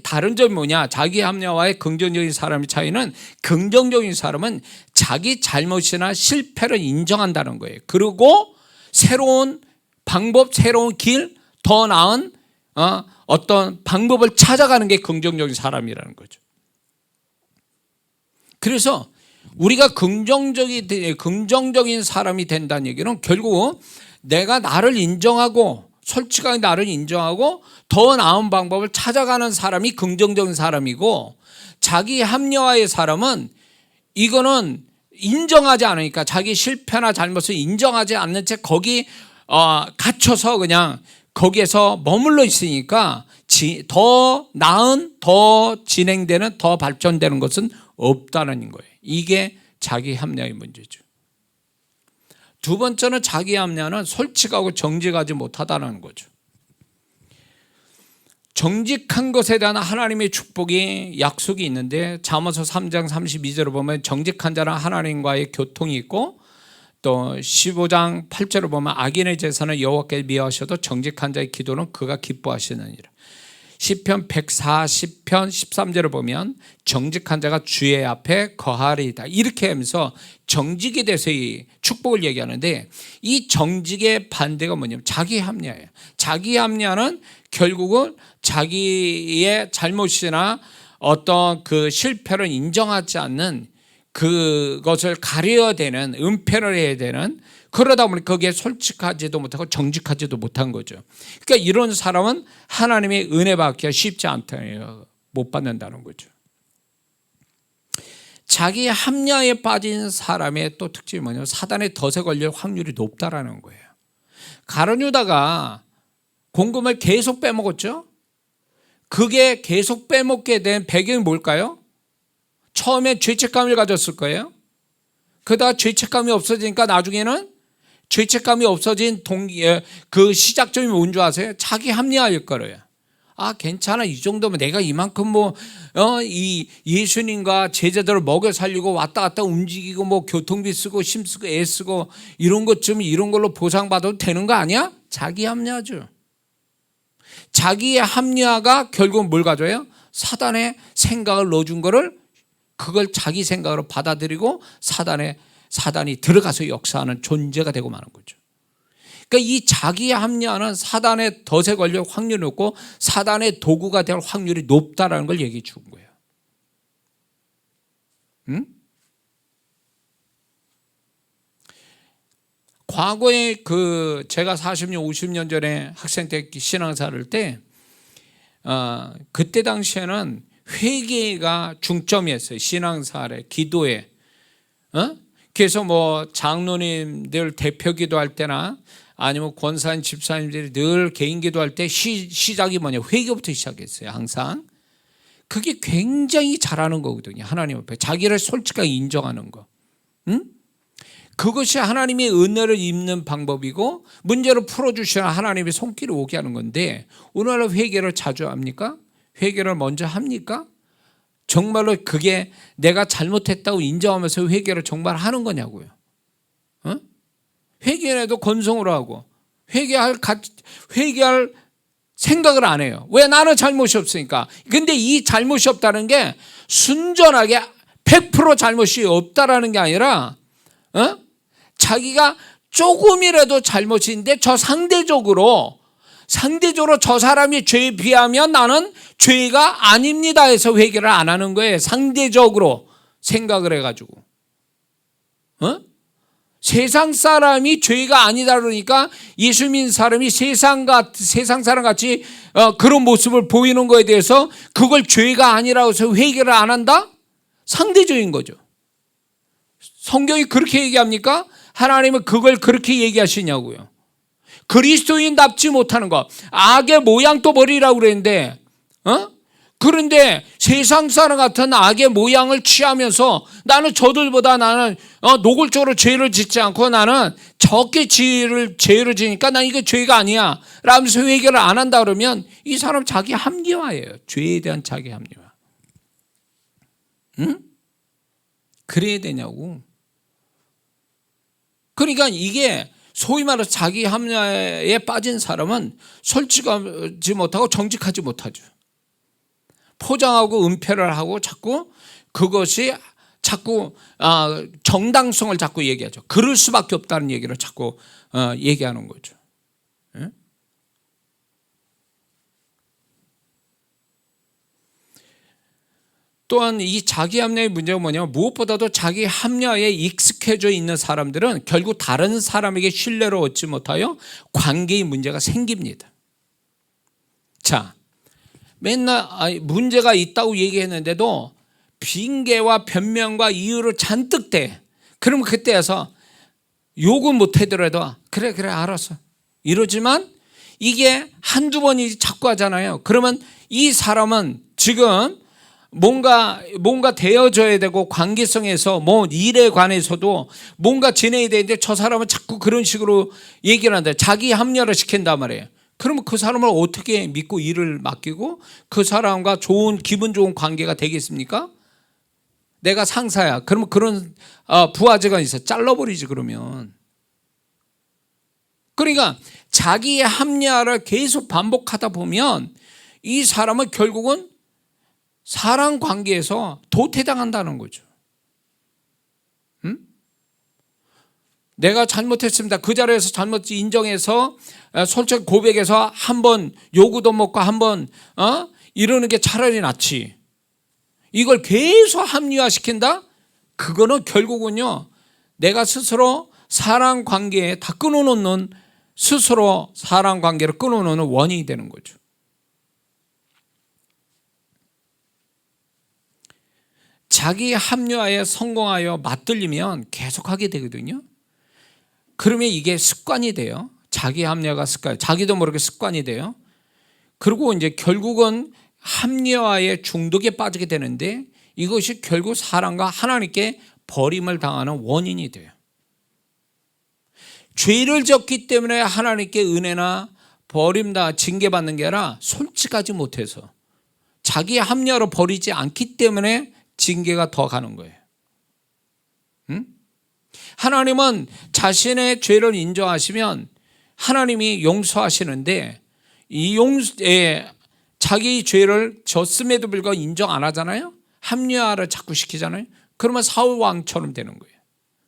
다른 점이 뭐냐? 자기 합리화와의 긍정적인 사람의 차이는, 긍정적인 사람은 자기 잘못이나 실패를 인정한다는 거예요. 그리고 새로운 방법, 새로운 길, 더 나은 어떤 방법을 찾아가는 게 긍정적인 사람이라는 거죠. 그래서 우리가 긍정적인 사람이 된다는 얘기는 결국 내가 나를 인정하고 솔직하게 나를 인정하고 더 나은 방법을 찾아가는 사람이 긍정적인 사람이고, 자기 합리화의 사람은 이거는 인정하지 않으니까, 자기 실패나 잘못을 인정하지 않는 채 거기 갇혀서 그냥 거기에서 머물러 있으니까 더 나은, 더 진행되는, 더 발전되는 것은 없다는 거예요. 이게 자기 합리화의 문제죠. 두 번째는 자기 합리화는 솔직하고 정직하지 못하다는 거죠. 정직한 것에 대한 하나님의 축복이 약속이 있는데, 잠언서 3장 32절을 보면 정직한 자는 하나님과의 교통이 있고, 또 15장 8절을 보면 악인의 제사는 여호와께 미워하셔도 정직한 자의 기도는 그가 기뻐하시느니라. 시편 140편 13절을 보면 정직한 자가 주의 앞에 거하리이다, 이렇게 하면서 정직에 대해서 이 축복을 얘기하는데, 이 정직의 반대가 뭐냐면 자기 합리화예요. 자기 합리화는 결국은 자기의 잘못이나 어떤 그 실패를 인정하지 않는, 그것을 가려야되는, 은폐를 해야 되는, 그러다 보니 거기에 솔직하지도 못하고 정직하지도 못한 거죠. 그러니까 이런 사람은 하나님의 은혜 받기가 쉽지 않다요. 못 받는다는 거죠. 자기 합리화에 빠진 사람의 또 특징이 뭐냐면 사단의 덫에 걸릴 확률이 높다라는 거예요. 가룟 유다가 공금을 계속 빼먹었죠. 그게 계속 빼먹게 된 배경이 뭘까요? 처음에 죄책감을 가졌을 거예요. 그러다가 죄책감이 없어지니까 나중에는 죄책감이 없어진 그 시작점이 뭔지 아세요? 자기 합리화일 거예요. 아, 괜찮아, 이 정도면 내가 이만큼 이 예수님과 제자들을 먹여 살리고 왔다 갔다 움직이고 교통비 쓰고 힘쓰고 애쓰고 이런 것 좀 이런 걸로 보상받아도 되는 거 아니야? 자기 합리화죠. 자기의 합리화가 결국은 뭘 가져요? 사단의 생각을 넣어준 거를, 그걸 자기 생각으로 받아들이고 사단이 들어가서 역사하는 존재가 되고 마는 거죠. 그러니까 이 자기의 합리화는 사단의 덫에 걸릴 확률이 높고 사단의 도구가 될 확률이 높다라는 걸 얘기해 준 거예요. 응? 과거에 제가 40년, 50년 전에 학생 때 신앙사를 때, 그때 당시에는 회개가 중점이었어요. 신앙사에, 기도에. 그래서 장로님들 대표 기도할 때나 아니면 권사님, 집사님들이 늘 개인 기도할 때 시작이 뭐냐, 회개부터 시작했어요. 항상. 그게 굉장히 잘하는 거거든요. 하나님 앞에 자기를 솔직하게 인정하는 거. 응? 그것이 하나님의 은혜를 입는 방법이고 문제를 풀어주시는 하나님의 손길을 오게 하는 건데, 오늘날 회개를 자주 합니까? 회개를 먼저 합니까? 정말로 그게 내가 잘못했다고 인정하면서 회개를 정말 하는 거냐고요. 회개해도 건성으로 하고 회개할 생각을 안 해요. 왜? 나는 잘못이 없으니까. 근데 이 잘못이 없다는 게 순전하게 100% 잘못이 없다라는 게 아니라 자기가 조금이라도 잘못인데 상대적으로 저 사람이 죄에 비하면 나는 죄가 아닙니다 해서 회개를 안 하는 거예요. 상대적으로 생각을 해가지고. 세상 사람이 죄가 아니다 그러니까 예수 믿는 사람이 세상 사람 같이 그런 모습을 보이는 거에 대해서 그걸 죄가 아니라고 해서 회개를 안 한다? 상대적인 거죠. 성경이 그렇게 얘기합니까? 하나님은 그걸 그렇게 얘기하시냐고요. 그리스도인답지 못하는 것, 악의 모양도 버리라고 그랬는데, 그런데 세상 사람 같은 악의 모양을 취하면서 나는 노골적으로 죄를 짓지 않고 나는 적게 죄를 지니까 난 이게 죄가 아니야 라면서 회개를 안 한다 그러면 이 사람 자기 합리화예요. 죄에 대한 자기 합리화. 응? 그래야 되냐고. 그러니까 이게 소위 말해서 자기 합리화에 빠진 사람은 솔직하지 못하고 정직하지 못하죠. 포장하고 은폐를 하고 그것이 자꾸 정당성을 자꾸 얘기하죠. 그럴 수밖에 없다는 얘기를 자꾸 얘기하는 거죠. 또한 이 자기 합리화의 문제가 뭐냐면 무엇보다도 자기 합리화에 익숙해져 있는 사람들은 결국 다른 사람에게 신뢰를 얻지 못하여 관계의 문제가 생깁니다. 자, 맨날 문제가 있다고 얘기했는데도 핑계와 변명과 이유를 잔뜩 대. 그러면 그때에서 욕은 못 해더라도 그래 알았어 이러지만 이게 한두 번이 자꾸 하잖아요. 그러면 이 사람은 지금 뭔가 되어져야 되고 관계성에서 뭐 일에 관해서도 뭔가 지내야 되는데 저 사람은 자꾸 그런 식으로 얘기를 한다. 자기 합리화를 시킨단 말이에요. 그러면 그 사람을 어떻게 믿고 일을 맡기고 그 사람과 기분 좋은 관계가 되겠습니까? 내가 상사야. 그러면 그런 부하직원이 있어. 잘라버리지 그러면. 그러니까 자기의 합리화를 계속 반복하다 보면 이 사람은 결국은 사람 관계에서 도태당한다는 거죠. 내가 잘못했습니다. 그 자리에서 잘못 인정해서 솔직히 고백해서 한번 요구도 먹고 한번 이러는 게 차라리 낫지. 이걸 계속 합리화시킨다? 그거는 결국은요 내가 스스로 사람 관계에 다 끊어놓는 스스로 사람 관계를 끊어놓는 원인이 되는 거죠. 자기 합리화에 성공하여 맞들리면 계속하게 되거든요. 그러면 이게 습관이 돼요. 자기 합리화가 습관, 자기도 모르게 습관이 돼요. 그리고 이제 결국은 합리화에 중독에 빠지게 되는데 이것이 결국 사람과 하나님께 버림을 당하는 원인이 돼요. 죄를 졌기 때문에 하나님께 은혜나 버림다 징계받는 게 아니라 솔직하지 못해서 자기 합리화로 버리지 않기 때문에 징계가 더 가는 거예요. 하나님은 자신의 죄를 인정하시면 하나님이 용서하시는데 자기 죄를 졌음에도 불구하고 인정 안 하잖아요. 합리화를 자꾸 시키잖아요. 그러면 사울 왕처럼 되는 거예요.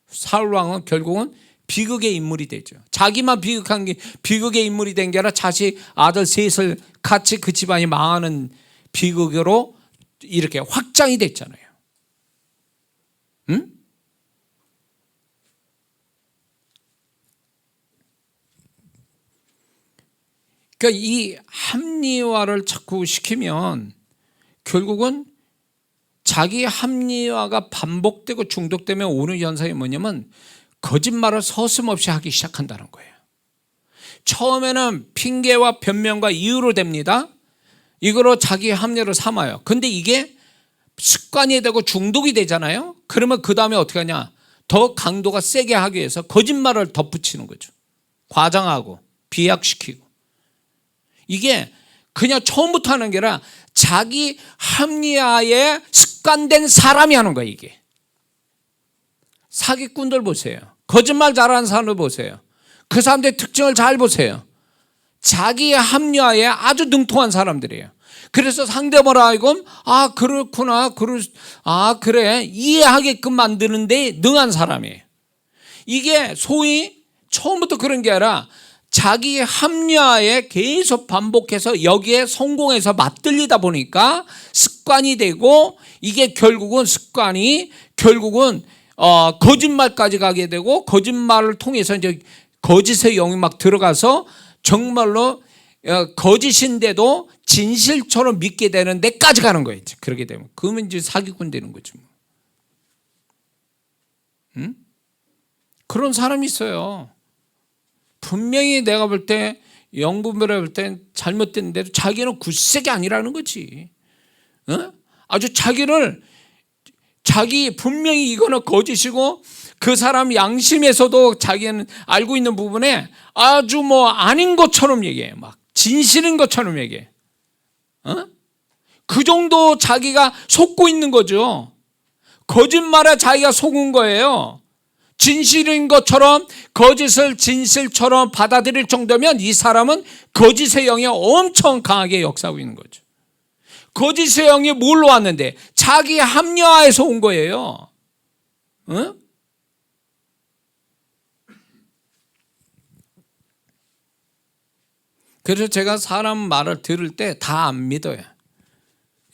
사울 왕은 결국은 비극의 인물이 되죠. 자기만 비극의 인물이 된 게 아니라 자식 아들 셋을 같이 그 집안이 망하는 비극으로 이렇게 확장이 됐잖아요. 그러니까 이 합리화를 자꾸 시키면 결국은 자기 합리화가 반복되고 중독되면 오는 현상이 뭐냐면 거짓말을 서슴없이 하기 시작한다는 거예요. 처음에는 핑계와 변명과 이유로 됩니다. 이거로 자기 합리화를 삼아요. 근데 이게 습관이 되고 중독이 되잖아요. 그러면 그 다음에 어떻게 하냐, 더 강도가 세게 하기 위해서 거짓말을 덧붙이는 거죠. 과장하고 비약시키고. 이게 그냥 처음부터 하는 게 아니라 자기 합리화에 습관된 사람이 하는 거예요. 이게 사기꾼들 보세요. 거짓말 잘하는 사람들 보세요. 그 사람들의 특징을 잘 보세요. 자기의 합리화에 아주 능통한 사람들이에요. 그래서 상대방을 알고 그렇구나, 그래 이해하게끔 만드는데 능한 사람이에요. 이게 소위 처음부터 그런 게 아니라 자기 합리화에 계속 반복해서 여기에 성공해서 맞들리다 보니까 습관이 되고 이게 결국은 거짓말까지 가게 되고 거짓말을 통해서 이제 거짓의 영이 막 들어가서 정말로 거짓인데도 진실처럼 믿게 되는 데까지 가는 거예요. 그렇게 되면 그러면 이제 사기꾼 되는 거죠. 그런 사람이 있어요. 분명히 내가 볼 때 영분별을 볼 때 잘못됐는데도 자기는 굿색이 아니라는 거지. 아주 자기 분명히 이거는 거짓이고 그 사람 양심에서도 자기는 알고 있는 부분에 아주 아닌 것처럼 얘기해. 막 진실인 것처럼 얘기해. 그 정도 자기가 속고 있는 거죠. 거짓말에 자기가 속은 거예요. 진실인 것처럼 거짓을 진실처럼 받아들일 정도면 이 사람은 거짓의 영이 엄청 강하게 역사하고 있는 거죠. 거짓의 영이 뭘로 왔는데? 자기 합리화에서 온 거예요. 그래서 제가 사람 말을 들을 때 다 안 믿어요.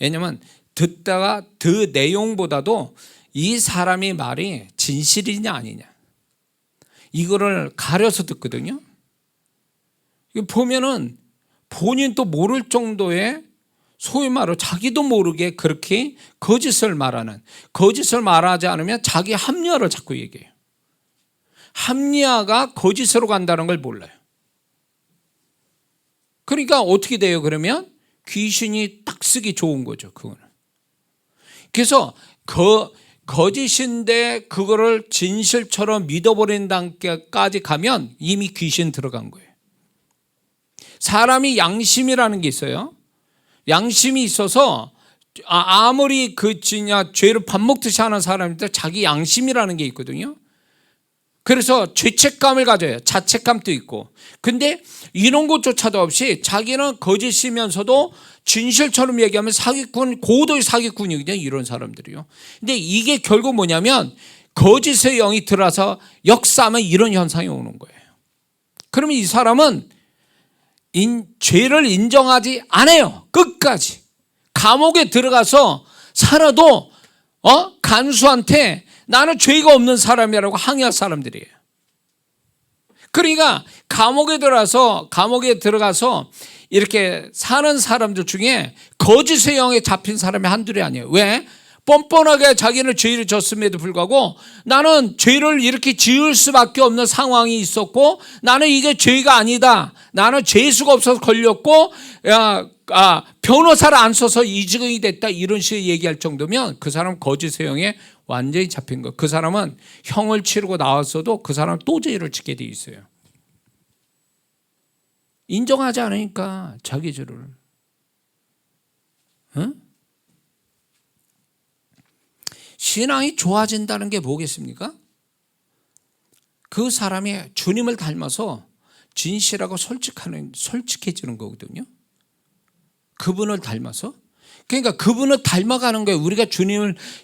왜냐면 듣다가 그 내용보다도 이 사람이 말이 진실이냐 아니냐 이거를 가려서 듣거든요. 보면은 본인도 모를 정도의 소위 말로 자기도 모르게 그렇게 거짓을 말하는, 거짓을 말하지 않으면 자기 합리화를 자꾸 얘기해요. 합리화가 거짓으로 간다는 걸 몰라요. 그러니까 어떻게 돼요? 그러면 귀신이 딱 쓰기 좋은 거죠. 그거는. 그래서 거짓인데 그거를 진실처럼 믿어버리는 단계까지 가면 이미 귀신 들어간 거예요. 사람이 양심이라는 게 있어요. 양심이 있어서 아무리 죄를 밥 먹듯이 하는 사람인데 자기 양심이라는 게 있거든요. 그래서 죄책감을 가져요. 자책감도 있고. 근데 이런 것조차도 없이 자기는 거짓이면서도 진실처럼 얘기하면 사기꾼, 고도의 사기꾼이거든요. 이런 사람들이요. 근데 이게 결국 뭐냐면 거짓의 영이 들어서 역사하면 이런 현상이 오는 거예요. 그러면 이 사람은 죄를 인정하지 않아요. 끝까지. 감옥에 들어가서 살아도 간수한테 나는 죄가 없는 사람이라고 항의할 사람들이에요. 그러니까 감옥에 들어가서 이렇게 사는 사람들 중에 거짓의 영에 잡힌 사람이 한둘이 아니에요. 왜? 뻔뻔하게 자기는 죄를 졌음에도 불구하고 나는 죄를 이렇게 지을 수밖에 없는 상황이 있었고 나는 이게 죄가 아니다. 나는 죄수가 없어서 걸렸고 변호사를 안 써서 이 지경이 됐다. 이런 식으로 얘기할 정도면 그 사람 거짓의 영에 완전히 잡힌 거. 그 사람은 형을 치르고 나왔어도 그 사람은 또 죄를 짓게 돼 있어요. 인정하지 않으니까 자기 죄를. 응? 신앙이 좋아진다는 게 뭐겠습니까? 그 사람이 주님을 닮아서 진실하고 솔직해지는 거거든요. 그분을 닮아서. 그러니까 그분을 닮아가는 거예요. 우리가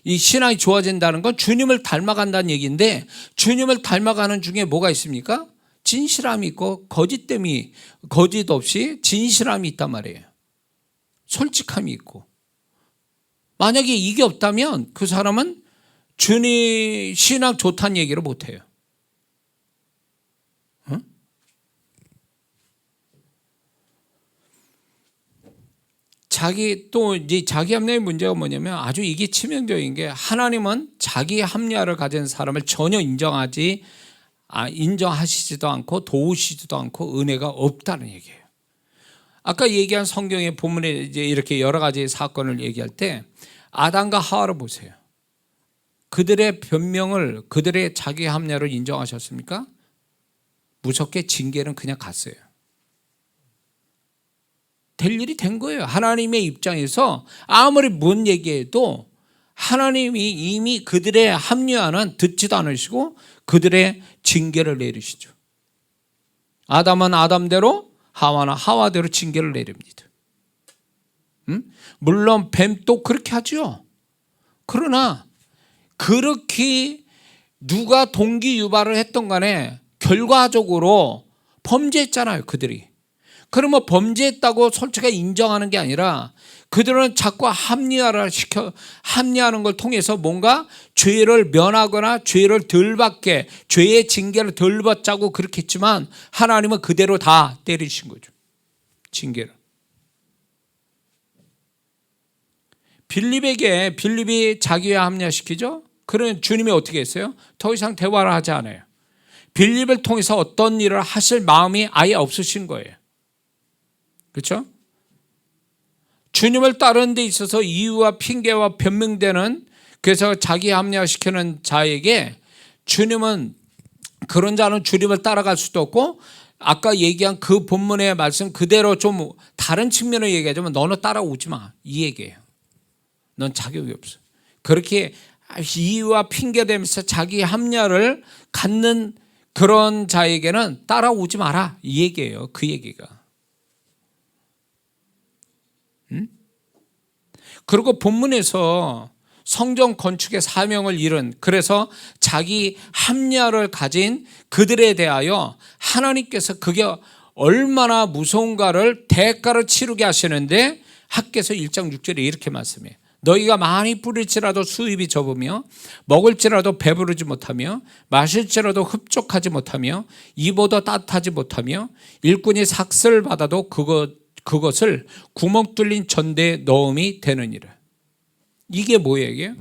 이 신앙이 좋아진다는 건 주님을 닮아간다는 얘기인데 주님을 닮아가는 중에 뭐가 있습니까? 진실함이 있고 거짓 없이 진실함이 있단 말이에요. 솔직함이 있고. 만약에 이게 없다면 그 사람은 주님 신앙 좋다는 얘기를 못해요. 응? 자기 합리화의 문제가 뭐냐면 아주 이게 치명적인 게 하나님은 자기 합리화를 가진 사람을 전혀 인정하시지도 않고 도우시지도 않고 은혜가 없다는 얘기예요. 아까 얘기한 성경의 본문에 이제 이렇게 여러 가지 사건을 얘기할 때 아담과 하와를 보세요. 그들의 변명을, 그들의 자기 합리화를 인정하셨습니까? 무섭게 징계는 그냥 갔어요. 될 일이 된 거예요. 하나님의 입장에서 아무리 뭔 얘기해도 하나님이 이미 그들의 합리화는 듣지도 않으시고 그들의 징계를 내리시죠. 아담은 아담대로, 하와는 하와대로 징계를 내립니다. 물론 뱀도 그렇게 하죠. 그러나 그렇게 누가 동기 유발을 했던 간에 결과적으로 범죄했잖아요. 그들이. 그러면 범죄했다고 솔직하게 인정하는 게 아니라 그들은 자꾸 합리화하는 걸 통해서 뭔가 죄를 면하거나 죄를 덜 받게, 죄의 징계를 덜 받자고 그렇게 했지만 하나님은 그대로 다 때리신 거죠. 징계를. 빌립이 자기와 합리화시키죠. 그러면 주님이 어떻게 했어요? 더 이상 대화를 하지 않아요. 빌립을 통해서 어떤 일을 하실 마음이 아예 없으신 거예요. 그렇죠? 주님을 따르는 데 있어서 이유와 핑계와 변명되는, 그래서 자기 합리화시키는 자에게 주님은, 그런 자는 주님을 따라갈 수도 없고, 아까 얘기한 그 본문의 말씀 그대로 좀 다른 측면으로 얘기하자면 너는 따라오지 마, 이 얘기예요. 넌 자격이 없어. 그렇게 이유와 핑계대면서 자기 합리화를 갖는 그런 자에게는 따라오지 마라, 이 얘기예요. 그 얘기가. 그리고 본문에서 성전 건축의 사명을 잃은, 그래서 자기 합리화를 가진 그들에 대하여 하나님께서 그게 얼마나 무서운가를 대가를 치르게 하시는데 학개서 1장 6절에 이렇게 말씀해요. 너희가 많이 뿌릴지라도 수입이 적으며 먹을지라도 배부르지 못하며 마실지라도 흡족하지 못하며 입어도 따뜻하지 못하며 일꾼이 삭슬 받아도 그것을 구멍 뚫린 전대에 넣음이 되느니라. 이게 뭐예요? 이게?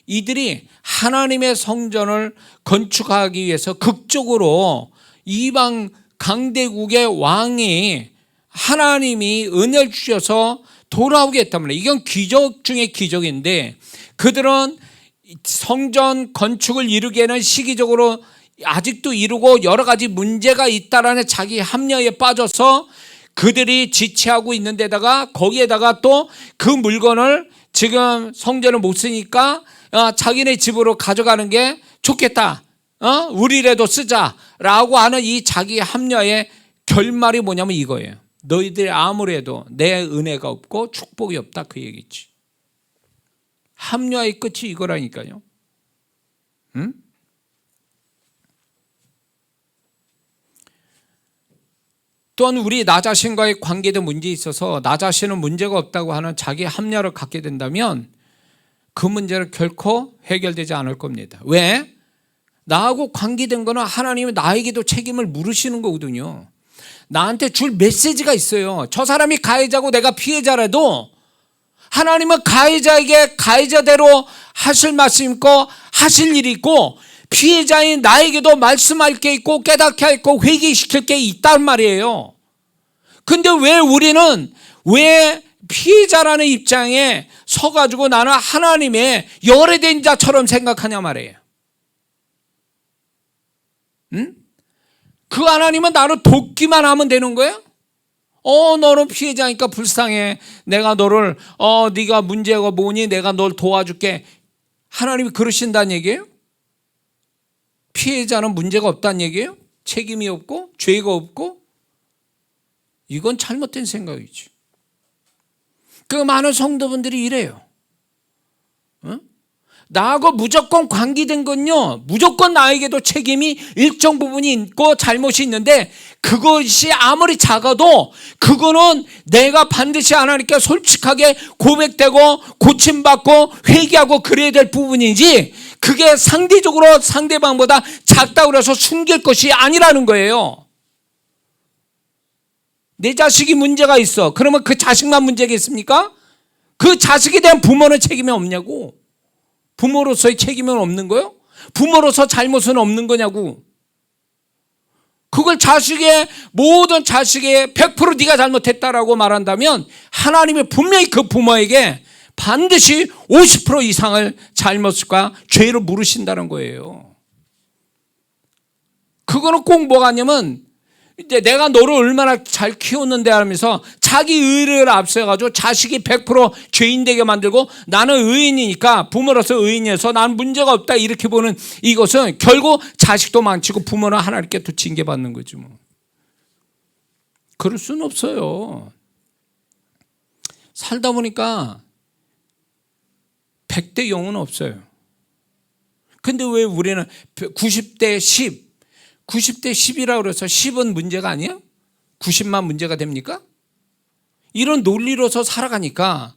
이들이 하나님의 성전을 건축하기 위해서 극적으로 이방 강대국의 왕이 하나님이 은혜를 주셔서 돌아오게 했단 말이에요. 이건 기적 중에 기적인데 그들은 성전 건축을 이루기에는 시기적으로 아직도 이루고 여러 가지 문제가 있다라는 자기 합리화에 빠져서 그들이 지체하고 있는 데다가 거기에다가 또 그 물건을 지금 성전을 못 쓰니까 자기네 집으로 가져가는 게 좋겠다. 우리라도 쓰자라고 하는 이 자기 합리화의 결말이 뭐냐면 이거예요. 너희들이 아무래도 내 은혜가 없고 축복이 없다 그 얘기지. 합리화의 끝이 이거라니까요. 응? 또한 우리 나 자신과의 관계도 문제에 있어서 나 자신은 문제가 없다고 하는 자기 합리화를 갖게 된다면 그 문제는 결코 해결되지 않을 겁니다. 왜? 나하고 관계된 거는 하나님이 나에게도 책임을 물으시는 거거든요. 나한테 줄 메시지가 있어요. 저 사람이 가해자고 내가 피해자라도 하나님은 가해자에게 가해자대로 하실 말씀 있고 하실 일이 있고 피해자인 나에게도 말씀할 게 있고 깨닫게 할 거 회개시킬 게 있단 말이에요. 근데 왜 우리는 왜 피해자라는 입장에 서가지고 나는 하나님의 열애된 자처럼 생각하냐 말이에요. 응? 그 하나님은 나를 돕기만 하면 되는 거예요? 너는 피해자니까 불쌍해. 내가 너를 네가 문제가 뭐니? 내가 널 도와줄게. 하나님이 그러신다는 얘기예요? 피해자는 문제가 없다는 얘기예요? 책임이 없고 죄가 없고? 이건 잘못된 생각이지. 그 많은 성도분들이 이래요. 나하고 무조건 관계된 건요, 무조건 나에게도 책임이 일정 부분이 있고 잘못이 있는데 그것이 아무리 작아도 그거는 내가 반드시 하나님께 솔직하게 고백되고 고침받고 회개하고 그래야 될 부분이지 그게 상대적으로 상대방보다 작다고 해서 숨길 것이 아니라는 거예요. 내 자식이 문제가 있어. 그러면 그 자식만 문제겠습니까? 그 자식에 대한 부모는 책임이 없냐고. 부모로서의 책임은 없는 거요? 부모로서 잘못은 없는 거냐고. 그걸 모든 자식의 100% 네가 잘못했다라고 말한다면 하나님이 분명히 그 부모에게 반드시 50% 이상을 잘못과 죄를 물으신다는 거예요. 그거는 꼭 뭐가 아니면 이제 내가 너를 얼마나 잘 키웠는데 하면서 자기 의를 앞세워가지고 자식이 100% 죄인 되게 만들고 나는 의인이니까 부모로서 의인이어서 나는 문제가 없다 이렇게 보는 이것은 결국 자식도 망치고 부모는 하나님께 또 징계받는 거지 뭐. 그럴 수는 없어요. 살다 보니까 100대 0은 없어요. 근데 왜 우리는 90대 10 90대 10이라고 그래서 10은 문제가 아니야? 90만 문제가 됩니까? 이런 논리로서 살아가니까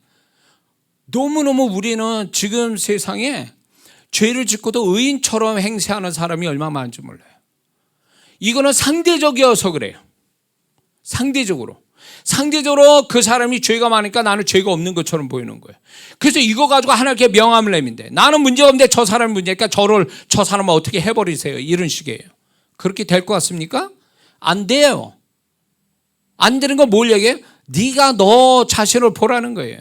너무너무 우리는 지금 세상에 죄를 짓고도 의인처럼 행세하는 사람이 얼마나 많은지 몰라요. 이거는 상대적이어서 그래요. 상대적으로 그 사람이 죄가 많으니까 나는 죄가 없는 것처럼 보이는 거예요. 그래서 이거 가지고 하나님께 명함을 내민대. 나는 문제가 없는데 저 사람이 문제니까 저 사람을 어떻게 해버리세요. 이런 식이에요. 그렇게 될 것 같습니까? 안 돼요. 안 되는 건 뭘 얘기해요? 네가 너 자신을 보라는 거예요.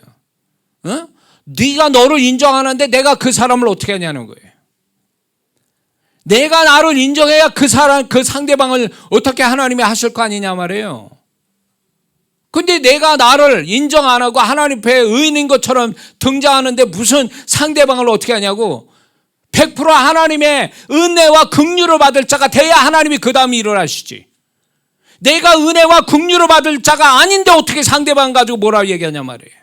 네가 너를 인정하는데 내가 그 사람을 어떻게 하냐는 거예요. 내가 나를 인정해야 그 상대방을 어떻게 하나님이 하실 거 아니냐 말이에요. 근데 내가 나를 인정 안 하고 하나님 앞에 의인인 것처럼 등장하는데 무슨 상대방을 어떻게 하냐고. 100% 하나님의 은혜와 긍휼을 받을 자가 돼야 하나님이 그 다음에 일어나시지. 내가 은혜와 긍휼을 받을 자가 아닌데 어떻게 상대방 가지고 뭐라고 얘기하냐 말이에요.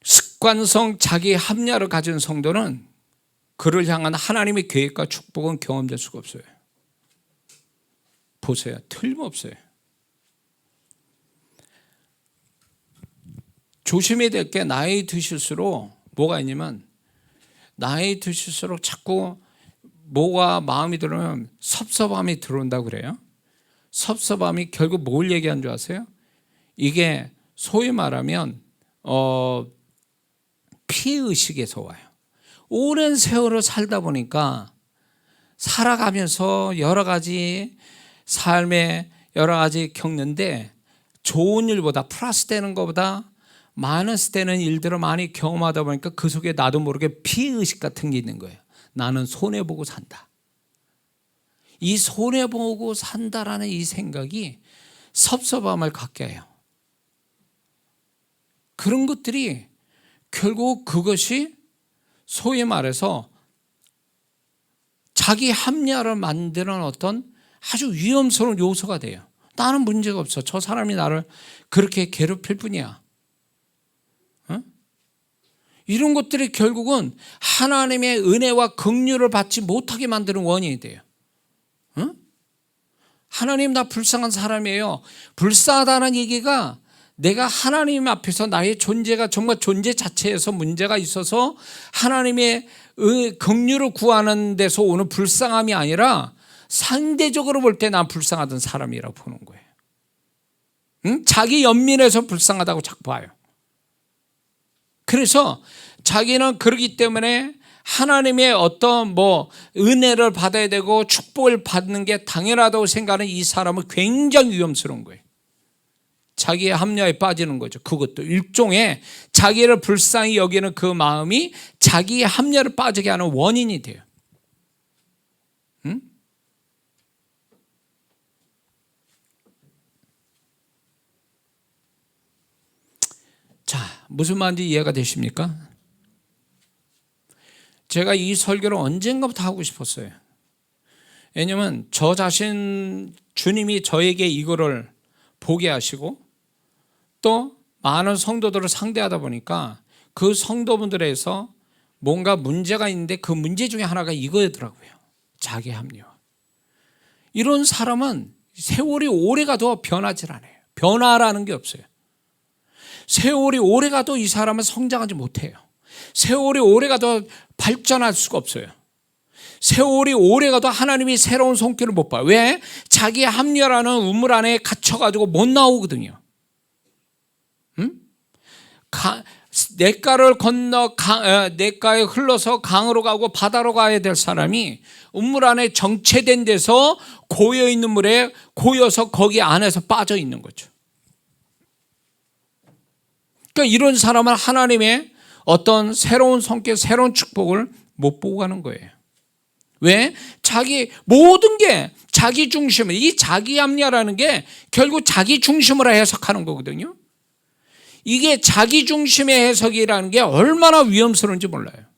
습관성 자기 합리화를 가진 성도는 그를 향한 하나님의 계획과 축복은 경험될 수가 없어요. 보세요. 틀림없어요. 조심해야 될 게 나이 드실수록 뭐가 있냐면 나이 드실수록 자꾸 뭐가 마음이 들으면 섭섭함이 들어온다고 그래요. 섭섭함이 결국 뭘 얘기하는 줄 아세요? 이게 소위 말하면 피의식에서 와요. 오랜 세월을 살다 보니까 살아가면서 여러 가지 삶에 여러 가지 겪는데 좋은 일보다 플러스 되는 것보다 마이너스 되는 일들을 많이 경험하다 보니까 그 속에 나도 모르게 피의식 같은 게 있는 거예요. 나는 손해보고 산다. 이 손해보고 산다라는 이 생각이 섭섭함을 갖게 해요. 그런 것들이 결국 그것이 소위 말해서 자기 합리화를 만드는 어떤 아주 위험스러운 요소가 돼요. 나는 문제가 없어. 저 사람이 나를 그렇게 괴롭힐 뿐이야. 이런 것들이 결국은 하나님의 은혜와 긍휼을 받지 못하게 만드는 원인이 돼요. 하나님 나 불쌍한 사람이에요. 불쌍하다는 얘기가 내가 하나님 앞에서 나의 존재가 정말 존재 자체에서 문제가 있어서 하나님의 긍휼을 구하는 데서 오는 불쌍함이 아니라 상대적으로 볼 때 난 불쌍하던 사람이라고 보는 거예요. 자기 연민에서 불쌍하다고 자꾸 봐요. 그래서 자기는 그러기 때문에 하나님의 어떤 은혜를 받아야 되고 축복을 받는 게 당연하다고 생각하는 이 사람은 굉장히 위험스러운 거예요. 자기의 합리화에 빠지는 거죠. 그것도 일종의 자기를 불쌍히 여기는 그 마음이 자기의 합리화를 빠지게 하는 원인이 돼요. 자, 무슨 말인지 이해가 되십니까? 제가 이 설교를 언젠가부터 하고 싶었어요. 왜냐하면 저 자신 주님이 저에게 이거를 보게 하시고 또 많은 성도들을 상대하다 보니까 그 성도분들에서 뭔가 문제가 있는데 그 문제 중에 하나가 이거더라고요. 자기 합리화. 이런 사람은 세월이 오래가도 변하질 않아요. 변화라는 게 없어요. 세월이 오래가도 이 사람은 성장하지 못해요. 세월이 오래가도 발전할 수가 없어요. 세월이 오래가도 하나님이 새로운 손길을 못 봐요. 왜? 자기 합리화라는 우물 안에 갇혀가지고 못 나오거든요. 냇가를 건너 냇가에 흘러서 강으로 가고 바다로 가야 될 사람이 우물 안에 정체된 데서 고여있는 물에 고여서 거기 안에서 빠져 있는 거죠. 그러니까 이런 사람은 하나님의 어떤 새로운 성격, 새로운 축복을 못 보고 가는 거예요. 왜? 자기 모든 게 자기 중심, 이 자기 합리화라는 게 결국 자기 중심으로 해석하는 거거든요. 이게 자기 중심의 해석이라는 게 얼마나 위험스러운지 몰라요.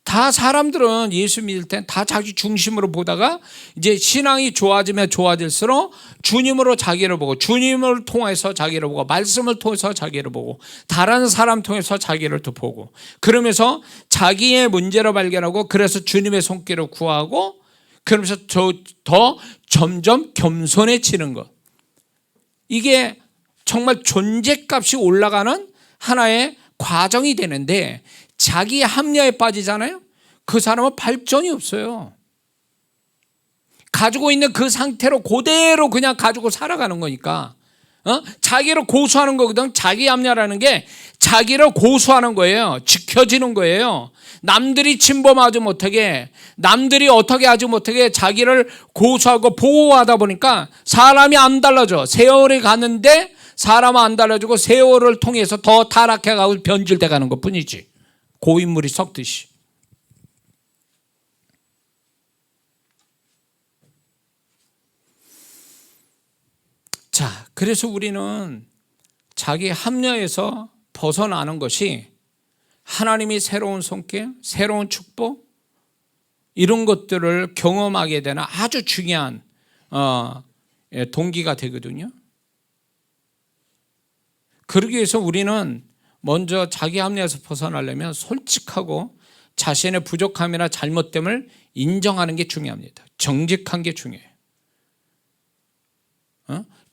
다 사람들은 예수 믿을 땐 다 자기 중심으로 보다가 이제 신앙이 좋아지면 좋아질수록 주님으로 자기를 보고 주님을 통해서 자기를 보고 말씀을 통해서 자기를 보고 다른 사람 통해서 자기를 또 보고 그러면서 자기의 문제를 발견하고 그래서 주님의 손길을 구하고 그러면서 더 점점 겸손해지는 것. 이게 정말 존재값이 올라가는 하나의 과정이 되는데 자기 합리화에 빠지잖아요. 그 사람은 발전이 없어요. 가지고 있는 그 상태로 그대로 그냥 가지고 살아가는 거니까 자기를 고수하는 거거든. 자기 합리화라는 게 자기를 고수하는 거예요. 지켜지는 거예요. 남들이 침범하지 못하게 남들이 어떻게 하지 못하게 자기를 고수하고 보호하다 보니까 사람이 안 달라져. 세월이 가는데 사람은 안 달라지고 세월을 통해서 더 타락해가고 변질돼 가는 것뿐이지. 고인물이 썩듯이. 자, 그래서 우리는 자기 합리화에서 벗어나는 것이 하나님이 새로운 손길, 새로운 축복 이런 것들을 경험하게 되는 아주 중요한 동기가 되거든요. 그러기 위해서 우리는 먼저 자기 합리화에서 벗어나려면 솔직하고 자신의 부족함이나 잘못됨을 인정하는 게 중요합니다. 정직한 게 중요해요.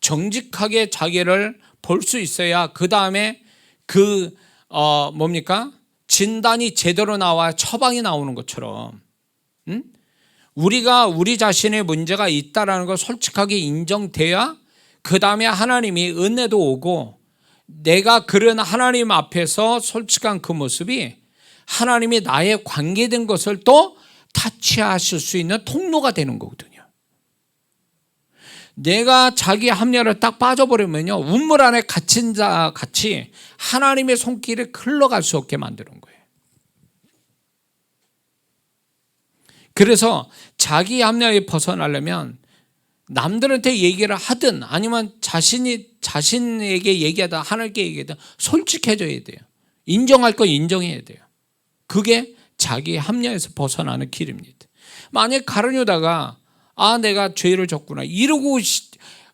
정직하게 자기를 볼 수 있어야 그 다음에 뭡니까? 진단이 제대로 나와야 처방이 나오는 것처럼 우리가 우리 자신의 문제가 있다라는 걸 솔직하게 인정돼야 그 다음에 하나님이 은혜도 오고 내가 그런 하나님 앞에서 솔직한 그 모습이 하나님이 나의 관계된 것을 또 타치하실 수 있는 통로가 되는 거거든요. 내가 자기 합리화를 딱 빠져버리면요, 우물 안에 갇힌 자 같이 하나님의 손길에 흘러갈 수 없게 만드는 거예요. 그래서 자기 합리화에 벗어나려면 남들한테 얘기를 하든 아니면 자신에게 얘기하든 하나님께 얘기하든 솔직해져야 돼요. 인정할 거 인정해야 돼요. 그게 자기 합리화에서 벗어나는 길입니다. 만약 가룟유다가 내가 죄를 졌구나 이러고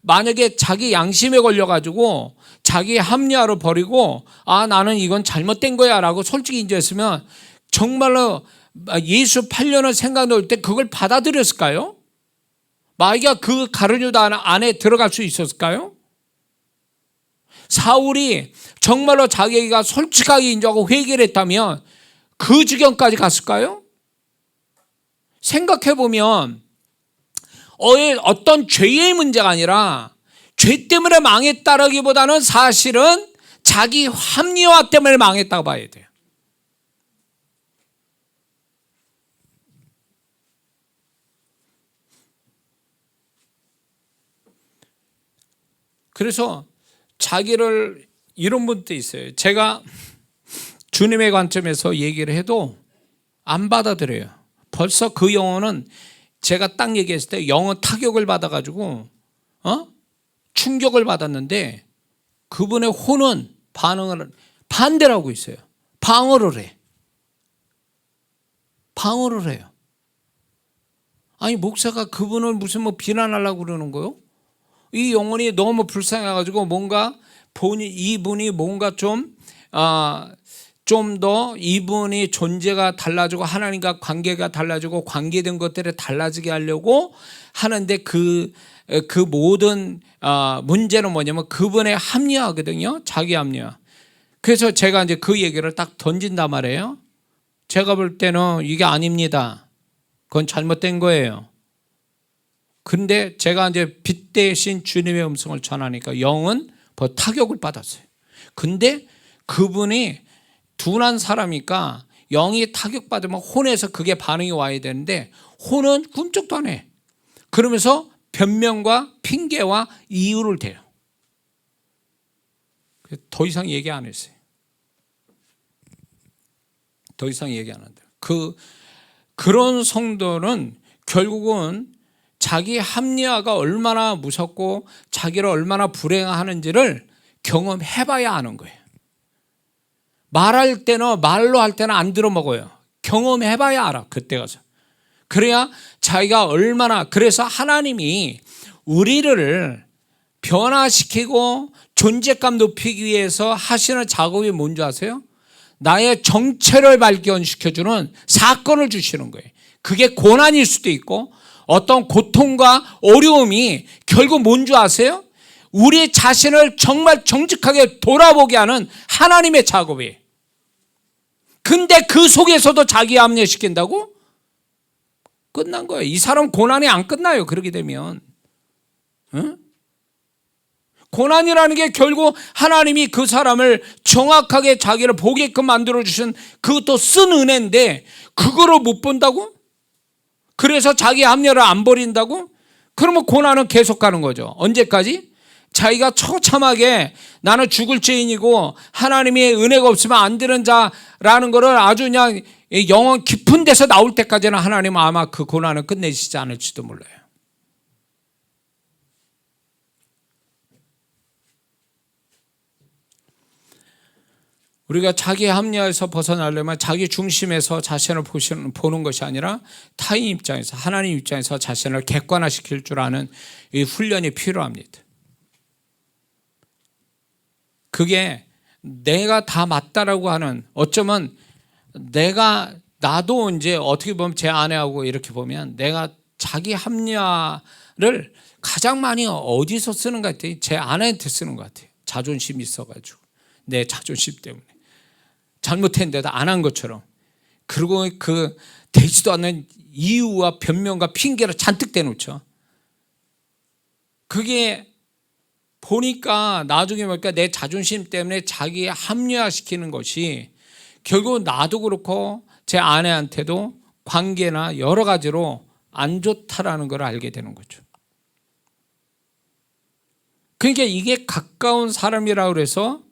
만약에 자기 양심에 걸려가지고 자기 합리화를 버리고 나는 이건 잘못된 거야 라고 솔직히 인정했으면 정말로 예수 8년을 생각할 때 그걸 받아들였을까요? 마귀가 그 가룟유다 안에 들어갈 수 있었을까요? 사울이 정말로 자기가 솔직하게 인정하고 회개를 했다면 그 지경까지 갔을까요? 생각해보면 어떤 죄의 문제가 아니라 죄 때문에 망했다라기보다는 사실은 자기 합리화 때문에 망했다고 봐야 돼요. 그래서 자기를 이런 분도 있어요. 제가 주님의 관점에서 얘기를 해도 안 받아들여요. 벌써 그 영혼은 제가 딱 얘기했을 때 영혼 타격을 받아가지고 충격을 받았는데 그분의 혼은 반대를 하고 있어요. 방어를 해. 방어를 해요. 아니 목사가 그분을 무슨 비난하려고 그러는 거요? 이 영혼이 너무 불쌍해가지고 뭔가 이분이 뭔가 좀 더 이분이 존재가 달라지고 하나님과 관계가 달라지고 관계된 것들이 달라지게 하려고 하는데 그 모든 문제는 뭐냐면 그분의 합리화거든요. 자기 합리화. 그래서 제가 이제 그 얘기를 딱 던진단 말이에요. 제가 볼 때는 이게 아닙니다. 그건 잘못된 거예요. 근데 제가 이제 빛 대신 주님의 음성을 전하니까 영은 타격을 받았어요. 근데 그분이 둔한 사람이니까 영이 타격받으면 혼에서 그게 반응이 와야 되는데 혼은 꿈쩍도 안 해. 그러면서 변명과 핑계와 이유를 대요. 더 이상 얘기 안 했어요. 더 이상 얘기 안 한다. 그런 성도는 결국은 자기 합리화가 얼마나 무섭고 자기를 얼마나 불행하는지를 경험해봐야 아는 거예요. 말로 할 때는 안 들어먹어요. 경험해봐야 알아. 그때 가서. 그래야 자기가 얼마나, 그래서 하나님이 우리를 변화시키고 존재감 높이기 위해서 하시는 작업이 뭔지 아세요? 나의 정체를 발견시켜주는 사건을 주시는 거예요. 그게 고난일 수도 있고 어떤 고통과 어려움이 결국 뭔지 아세요? 우리 자신을 정말 정직하게 돌아보게 하는 하나님의 작업이에요. 근데 그 속에서도 자기 합리화시킨다고? 끝난 거예요. 이 사람 고난이 안 끝나요. 그렇게 되면. 응? 고난이라는 게 결국 하나님이 그 사람을 정확하게 자기를 보게끔 만들어주신 그것도 쓴 은혜인데 그거를 못 본다고? 그래서 자기 합리화를 안 버린다고? 그러면 고난은 계속 가는 거죠. 언제까지? 자기가 처참하게 나는 죽을 죄인이고 하나님의 은혜가 없으면 안 되는 자라는 거를 아주 그냥 영혼 깊은 데서 나올 때까지는 하나님은 아마 그 고난을 끝내시지 않을지도 몰라요. 우리가 자기 합리화에서 벗어나려면 자기 중심에서 자신을 보는 것이 아니라 타인 입장에서 하나님 입장에서 자신을 객관화시킬 줄 아는 이 훈련이 필요합니다. 그게 내가 다 맞다라고 하는, 어쩌면 내가 나도 이제 어떻게 보면 제 아내하고 이렇게 보면 내가 자기 합리화를 가장 많이 어디서 쓰는 것 같아요? 제 아내한테 쓰는 것 같아요. 자존심이 있어가지고 내 자존심 때문에 잘못했는데도 안 한 것처럼, 그리고 그 되지도 않는 이유와 변명과 핑계를 잔뜩 대놓죠. 그게 보니까 나중에 보니까 내 자존심 때문에 자기 합리화시키는 것이 결국 나도 그렇고 제 아내한테도 관계나 여러 가지로 안 좋다라는 걸 알게 되는 거죠. 그러니까 이게 가까운 사람이라고 해서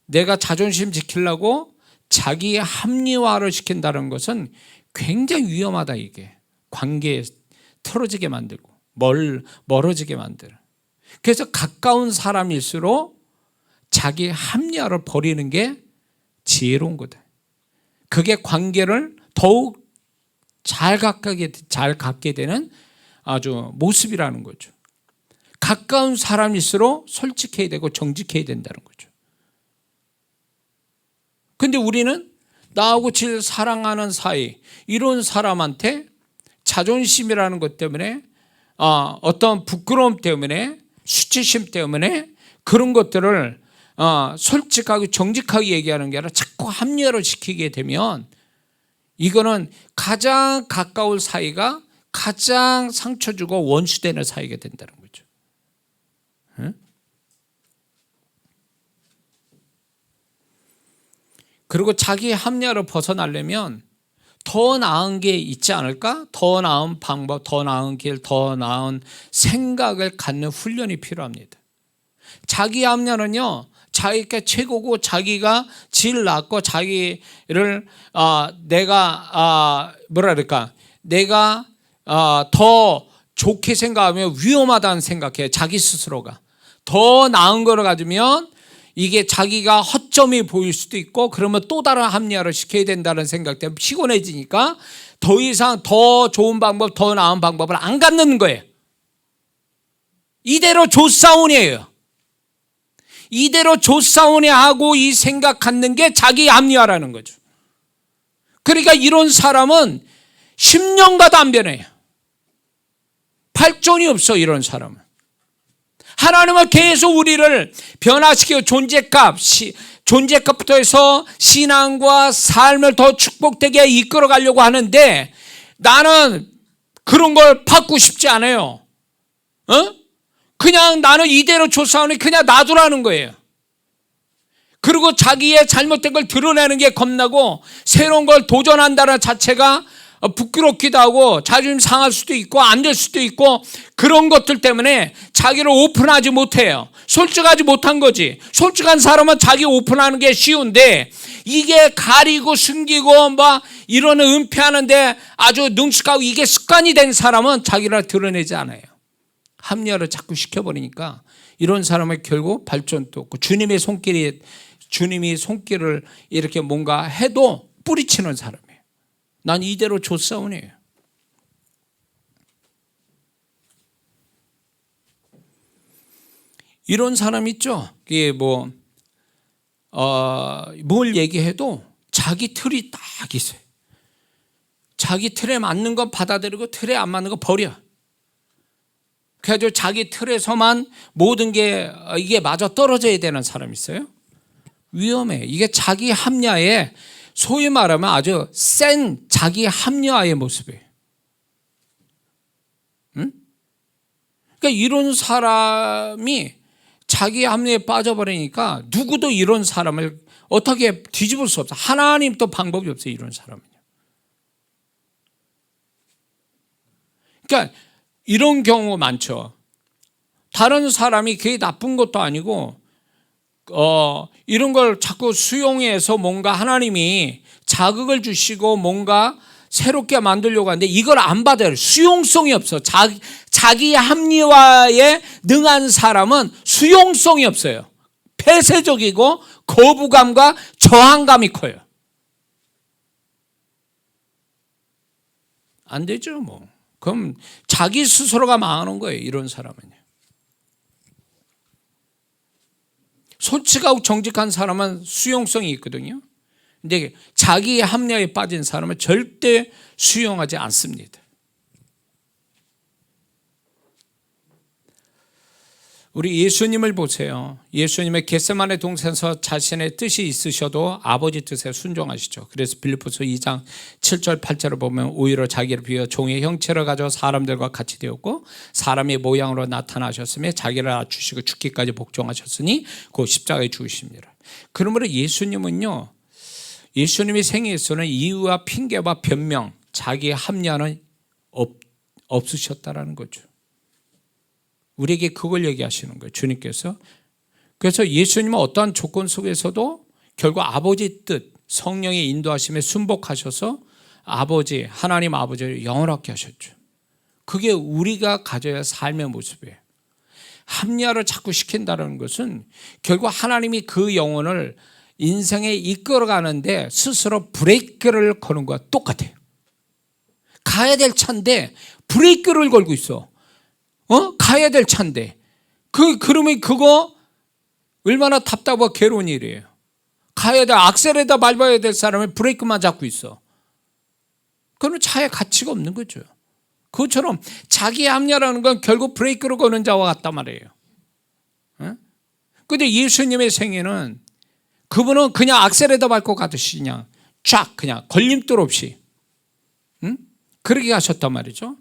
내가 자존심 지키려고 자기의 합리화를 시킨다는 것은 굉장히 위험하다. 이게 관계에 틀어지게 만들고 멀어지게 만들어. 그래서 가까운 사람일수록 자기 합리화를 버리는 게 지혜로운 거다. 그게 관계를 더욱 잘 갖게 되는 아주 모습이라는 거죠. 가까운 사람일수록 솔직해야 되고 정직해야 된다는 거죠. 근데 우리는 나하고 제일 사랑하는 사이, 이런 사람한테 자존심이라는 것 때문에, 어떤 부끄러움 때문에, 수치심 때문에 그런 것들을 솔직하게 정직하게 얘기하는 게 아니라 자꾸 합리화를 시키게 되면 이거는 가장 가까운 사이가 가장 상처 주고 원수되는 사이가 된다는 거죠. 응? 그리고 자기 합리화를 벗어나려면 더 나은 게 있지 않을까? 더 나은 방법, 더 나은 길, 더 나은 생각을 갖는 훈련이 필요합니다. 자기 합리화는요, 자기가 최고고 자기가 제일 낫고 자기를 내가 더 좋게 생각하면 위험하다는 생각해요. 자기 스스로가 더 나은 걸 가지면 이게 자기가 허점이 보일 수도 있고, 그러면 또 다른 합리화를 시켜야 된다는 생각 때문에 피곤해지니까 더 이상 더 좋은 방법, 더 나은 방법을 안 갖는 거예요. 이대로 조싸우네요. 이대로 조싸우네 하고 이 생각 갖는 게 자기 합리화라는 거죠. 그러니까 이런 사람은 10년 가도 안 변해요. 발전이 없어. 이런 사람은 하나님은 계속 우리를 변화시키고 존재값부터 해서 신앙과 삶을 더 축복되게 이끌어 가려고 하는데, 나는 그런 걸 받고 싶지 않아요. 그냥 나는 이대로 조사하니 그냥 놔두라는 거예요. 그리고 자기의 잘못된 걸 드러내는 게 겁나고 새로운 걸 도전한다는 자체가 부끄럽기도 하고 자존심 상할 수도 있고 안 될 수도 있고, 그런 것들 때문에 자기를 오픈하지 못해요. 솔직하지 못한 거지. 솔직한 사람은 자기 오픈하는 게 쉬운데, 이게 가리고 숨기고 막 이런 은폐하는데 아주 능숙하고 이게 습관이 된 사람은 자기를 드러내지 않아요. 합리화를 자꾸 시켜버리니까 이런 사람은 결국 발전도 없고, 주님이 손길을 이렇게 뭔가 해도 뿌리치는 사람이에요. 난 이대로 조싸우네요. 이런 사람 있죠. 이게 뭘 얘기해도 자기 틀이 딱 있어요. 자기 틀에 맞는 건 받아들이고 틀에 안 맞는 거 버려. 그래가지고 자기 틀에서만 모든 게 이게 맞아 떨어져야 되는 사람이 있어요. 위험해. 이게 자기 합리화에, 소위 말하면 아주 센 자기 합리화의 모습이에요. 응? 그러니까 이런 사람이 자기 합리화에 빠져버리니까 누구도 이런 사람을 어떻게 뒤집을 수 없어. 하나님도 방법이 없어요. 이런 사람은요. 그러니까 이런 경우 많죠. 다른 사람이 그게 나쁜 것도 아니고 이런 걸 자꾸 수용해서 뭔가 하나님이 자극을 주시고 뭔가 새롭게 만들려고 하는데 이걸 안 받아요. 수용성이 없어. 자기 합리화에 능한 사람은 수용성이 없어요. 폐쇄적이고 거부감과 저항감이 커요. 안 되죠, 뭐. 그럼 자기 스스로가 망하는 거예요, 이런 사람은요. 솔직하고 정직한 사람은 수용성이 있거든요. 근데 자기 합리화에 빠진 사람은 절대 수용하지 않습니다. 우리 예수님을 보세요. 예수님의 겟세마네 동산에서 자신의 뜻이 있으셔도 아버지 뜻에 순종하시죠. 그래서 빌립보서 2장 7절 8절을 보면 오히려 자기를 비워 종의 형체를 가져 사람들과 같이 되었고 사람의 모양으로 나타나셨으며 자기를 낮추시고 죽기까지 복종하셨으니 곧 십자가에 죽으십니다. 그러므로 예수님은요, 예수님이 생애에서는 이유와 핑계와 변명, 자기의 합리화는 없으셨다라는 거죠. 우리에게 그걸 얘기하시는 거예요, 주님께서. 그래서 예수님은 어떠한 조건 속에서도 결국 아버지 뜻, 성령의 인도하심에 순복하셔서 아버지, 하나님 아버지를 영원하게 하셨죠. 그게 우리가 가져야 할 삶의 모습이에요. 합리화를 자꾸 시킨다는 것은 결국 하나님이 그 영혼을 인생에 이끌어가는데 스스로 브레이크를 거는 거와 똑같아요. 가야 될 차인데 브레이크를 걸고 있어. 가야 될 차인데. 그러면 그거 얼마나 답답하고 괴로운 일이에요. 가야 될, 악셀에다 밟아야 될 사람이 브레이크만 잡고 있어. 그러면 차에 가치가 없는 거죠. 그것처럼 자기 합리화라는 건 결국 브레이크를 거는 자와 같단 말이에요. 그런데 예수님의 생애는 그분은 그냥 악셀에다 밟고 가듯이 그냥 걸림돌 없이 그렇게 하셨단 말이죠.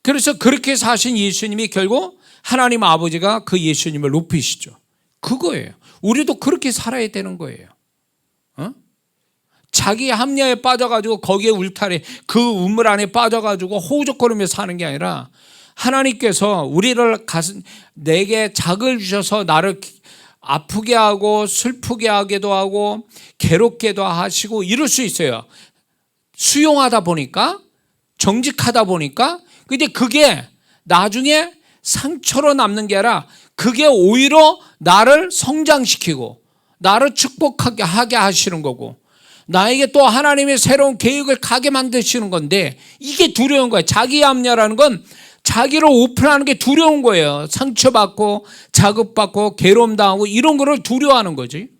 그래서 그렇게 사신 예수님이 결국 하나님 아버지가 그 예수님을 높이시죠. 그거예요. 우리도 그렇게 살아야 되는 거예요. 자기 합리화에 빠져가지고 거기에 울타리, 그 우물 안에 빠져가지고 호우적거리며 사는 게 아니라 하나님께서 우리를 내게 작을 주셔서 나를 아프게 하고 슬프게 하기도 하고 괴롭게도 하시고 이럴 수 있어요. 수용하다 보니까, 정직하다 보니까. 근데 그게 나중에 상처로 남는 게 아니라 그게 오히려 나를 성장시키고 나를 축복하게 하시는 거고 나에게 또 하나님의 새로운 계획을 가게 만드시는 건데 이게 두려운 거예요. 자기 합리화라는 건 자기를 오픈하는 게 두려운 거예요. 상처받고 자극받고 괴로움당하고 이런 거를 두려워하는 거지.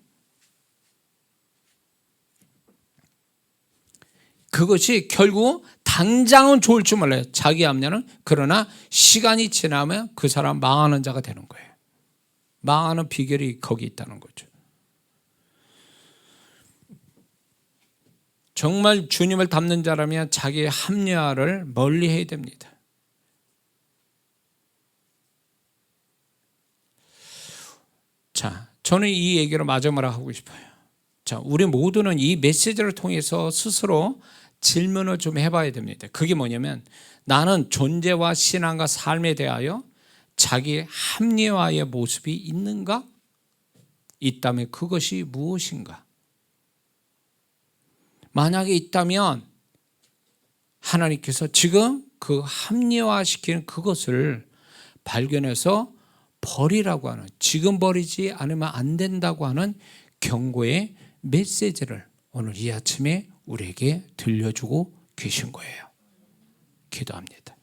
그것이 결국 당장은 좋을 줄 몰라요. 자기 합리화는. 그러나 시간이 지나면 그 사람 망하는 자가 되는 거예요. 망하는 비결이 거기 있다는 거죠. 정말 주님을 닮는 자라면 자기의 합리화를 멀리 해야 됩니다. 자, 저는 이 얘기를 마지막으로 하고 싶어요. 자, 우리 모두는 이 메시지를 통해서 스스로 질문을 좀 해봐야 됩니다. 그게 뭐냐면 나는 존재와 신앙과 삶에 대하여 자기 합리화의 모습이 있는가? 있다면 그것이 무엇인가? 만약에 있다면 하나님께서 지금 그 합리화시키는 그것을 발견해서 버리라고 하는, 지금 버리지 않으면 안 된다고 하는 경고의 메시지를 오늘 이 아침에 우리에게 들려주고 계신 거예요. 기도합니다.